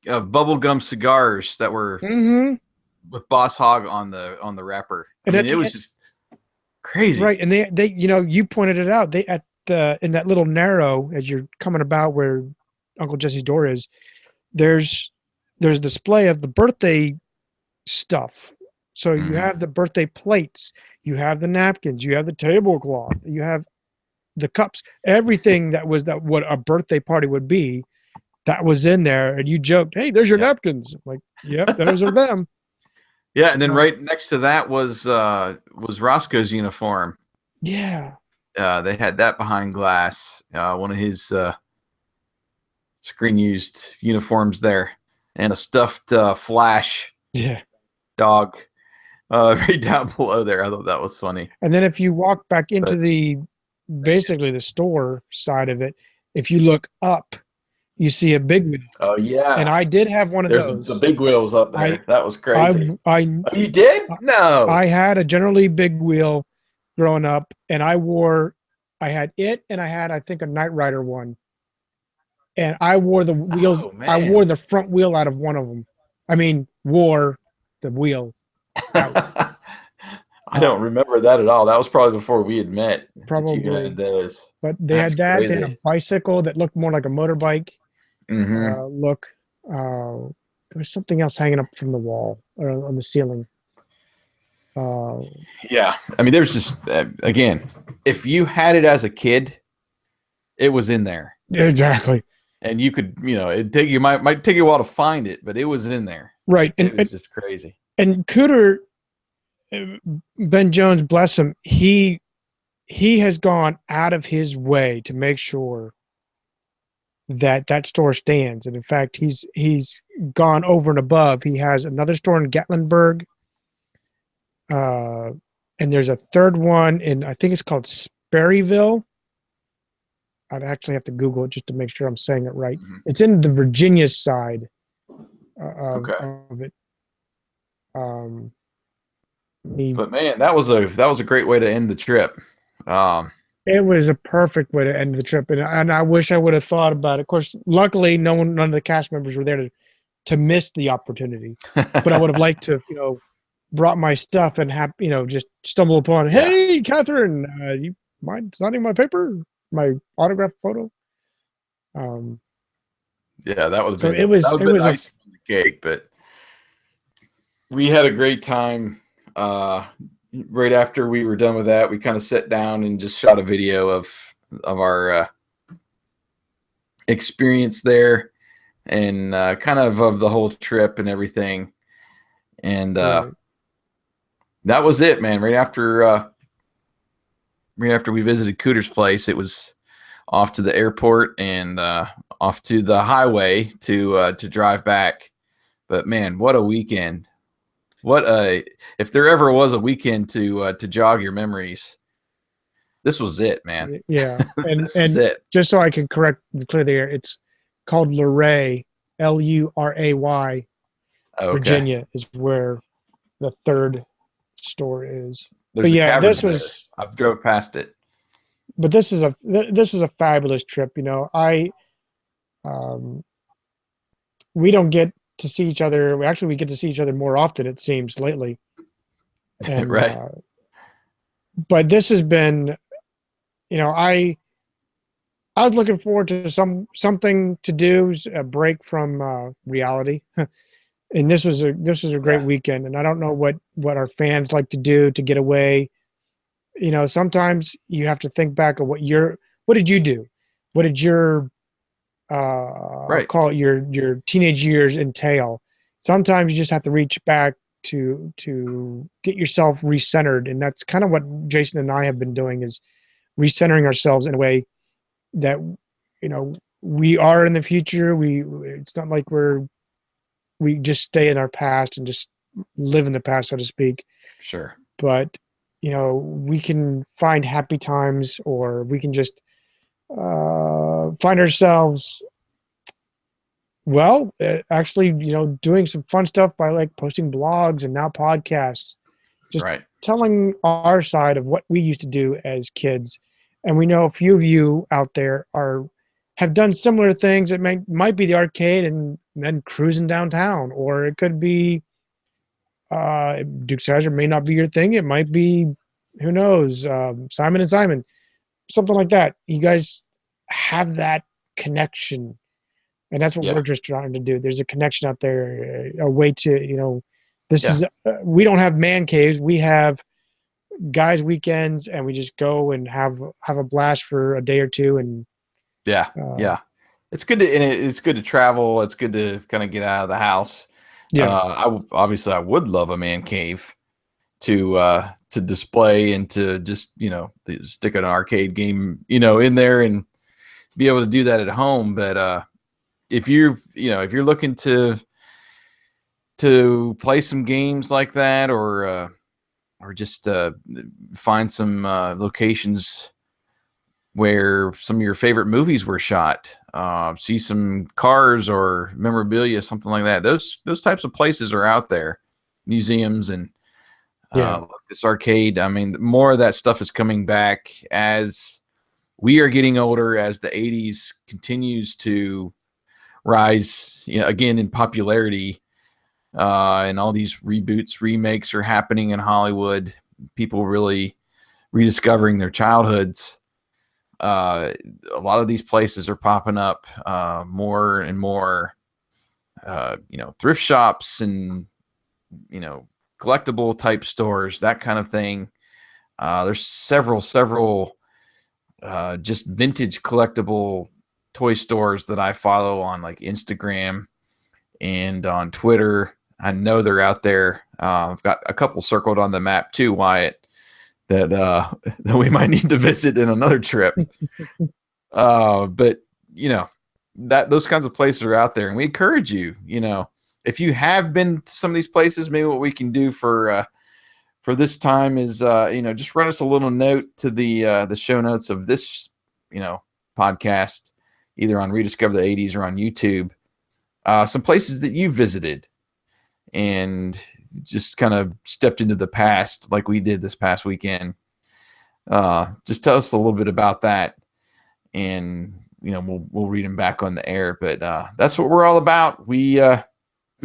bubblegum cigars that were hmm with Boss Hog on the wrapper. I and mean, at it the was just crazy. right, and they you pointed it out. They at the in that little narrow as you're coming about where Uncle Jesse's door is. There's there's display of the birthday stuff. So you Hmm. have the birthday plates, you have the napkins, you have the tablecloth, you have the cups, everything that what a birthday party would be. That was in there, and you joked, "Hey, there's your Yeah. napkins." I'm like, "Yep, those are them." Yeah, and then Uh, right next to that was Roscoe's uniform. yeah, They had that behind glass. One of his screen used uniforms there, and a stuffed Flash yeah. dog. right down below there. I thought that was funny. And then if you walk back into But the basically the store side of it, if you look up, you see a big wheel. oh And yeah, I did have one of there's the those. big wheels up I there. That was I crazy. I Oh, you did? No. I had a generally big wheel growing up, and I had it, and I had I think a Knight Rider one, and I wore the wheels. Oh I wore man. the front wheel out of one of them. I mean, wore the wheel out. I don't remember that at all. That was probably before we had met that you had Probably, those. but they That's had that. They had a crazy. bicycle that looked more like a motorbike Hmm. look. There was something else hanging up from the wall or on the ceiling. Uh, Yeah. I mean, there's just, again, if you had it as a kid, it was in there. exactly. And you could, it take you might take you a while to find it, but it was in there. Right. It was just crazy. And Cooter, Ben Jones, bless him, he has gone out of his way to make sure that that store stands. And in fact, he's gone over and above. He has another store in Gatlinburg, uh, and there's a third one in I think it's called Sperryville. I'd actually have to Google it just to make sure I'm saying it right. Hmm. It's in the Virginia side Okay. of it. Um, he, But man, that was a great way to end the trip. Um, it was a perfect way to end the trip, and I wish I would have thought about it. Of course, luckily, none of the cast members were there to miss the opportunity. But I would have liked to, brought my stuff and have, just stumble upon, yeah. hey, Catherine, you mind signing my paper, my autograph photo? Um, Yeah, that would have so been it that was would it have been was a icing on the cake, but we had a great time. Right after we were done with that, we kind of sat down and just shot a video of our experience there and kind of the whole trip and everything. And right. that was it, man. Right after we visited Cooter's place, it was off to the airport and off to the highway to drive back. But man, what a weekend! What a if there ever was a weekend to jog your memories, this was it, man. Yeah, and This is it. just so I can correct and clear the air, it's called Luray, Luray, Okay. Virginia is where the third store is. But There's a yeah, caverns there. I've drove past it. this is a fabulous trip. Um, we don't get to see each other. Actually, we get to see each other more often, it seems, lately. And Right. but this has been, I was looking forward to something to do, a break from reality. And this was a great Yeah. weekend. And I don't know what our fans like to do to get away. Sometimes you have to think back of what did you do? What did your I'll Right. call it your teenage years entail? Sometimes you just have to reach back to get yourself recentered, and that's kind of what Jason and I have been doing is recentering ourselves in a way that we are in the future. It's not like we just stay in our past and just live in the past, so to speak. Sure. But we can find happy times, or we can just find ourselves actually doing some fun stuff by like posting blogs and now podcasts, just Right. telling our side of what we used to do as kids. And we know a few of you out there have done similar things. It might be the arcade and then cruising downtown, or it could be Duke's Hazard may not be your thing. It might be, who knows, Simon and Simon, something like that. You guys have that connection, and that's what Yeah. we're just trying to do. There's a connection out there, a way to, this Yeah. is, we don't have man caves. We have guys weekends, and we just go and have a blast for a day or two. And Yeah. uh, Yeah. It's good to travel. It's good to kind of get out of the house. yeah, Obviously I would love a man cave to display and to just stick an arcade game in there and be able to do that at home. But if you're looking to play some games like that, or or just find some locations where some of your favorite movies were shot. See some cars or memorabilia, something like that. Those types of places are out there, museums and like this arcade. I mean, more of that stuff is coming back as we are getting older, as the 80s continues to rise, again in popularity, and all these reboots, remakes are happening in Hollywood. People really rediscovering their childhoods. A lot of these places are popping up, more and more, thrift shops and, collectible type stores, that kind of thing. There's several just vintage collectible toy stores that I follow on like Instagram and on Twitter. I know they're out there. I've got a couple circled on the map too, Wyatt, that that we might need to visit in another trip. But that those kinds of places are out there, and we encourage you. If you have been to some of these places, maybe what we can do for this time is just write us a little note to the show notes of this podcast, either on Rediscover the 80s or on YouTube. Some places that you visited and just kind of stepped into the past like we did this past weekend. Just tell us a little bit about that, and we'll read them back on the air. But that's what we're all about. We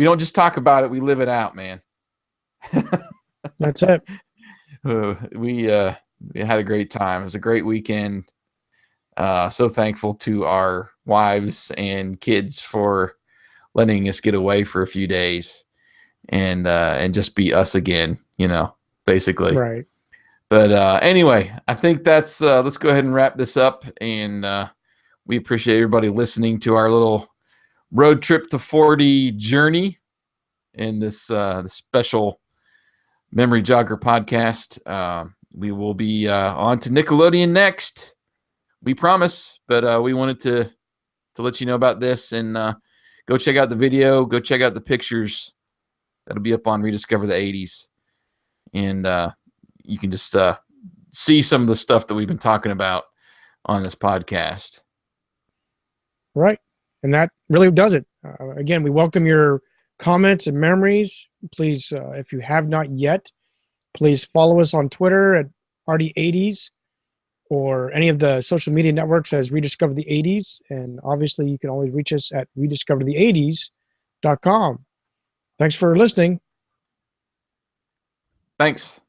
don't just talk about it, we live it out, man. That's it. We had a great time. It was a great weekend. So thankful to our wives and kids for letting us get away for a few days and just be us again, basically. Right. But anyway, I think that's let's go ahead and wrap this up. And we appreciate everybody listening to our little road trip to 40 journey in this special Memory Jogger podcast. We will be on to Nickelodeon next, we promise. But we wanted to let you know about this, and go check out the video. Go check out the pictures. That'll be up on Rediscover the 80s. And you can just see some of the stuff that we've been talking about on this podcast. Right. And that really does it. Again, we welcome your comments and memories. Please, if you have not yet, please follow us on Twitter at RD80s or any of the social media networks as Rediscover the 80s. And obviously, you can always reach us at rediscoverthe80s.com. Thanks for listening. Thanks.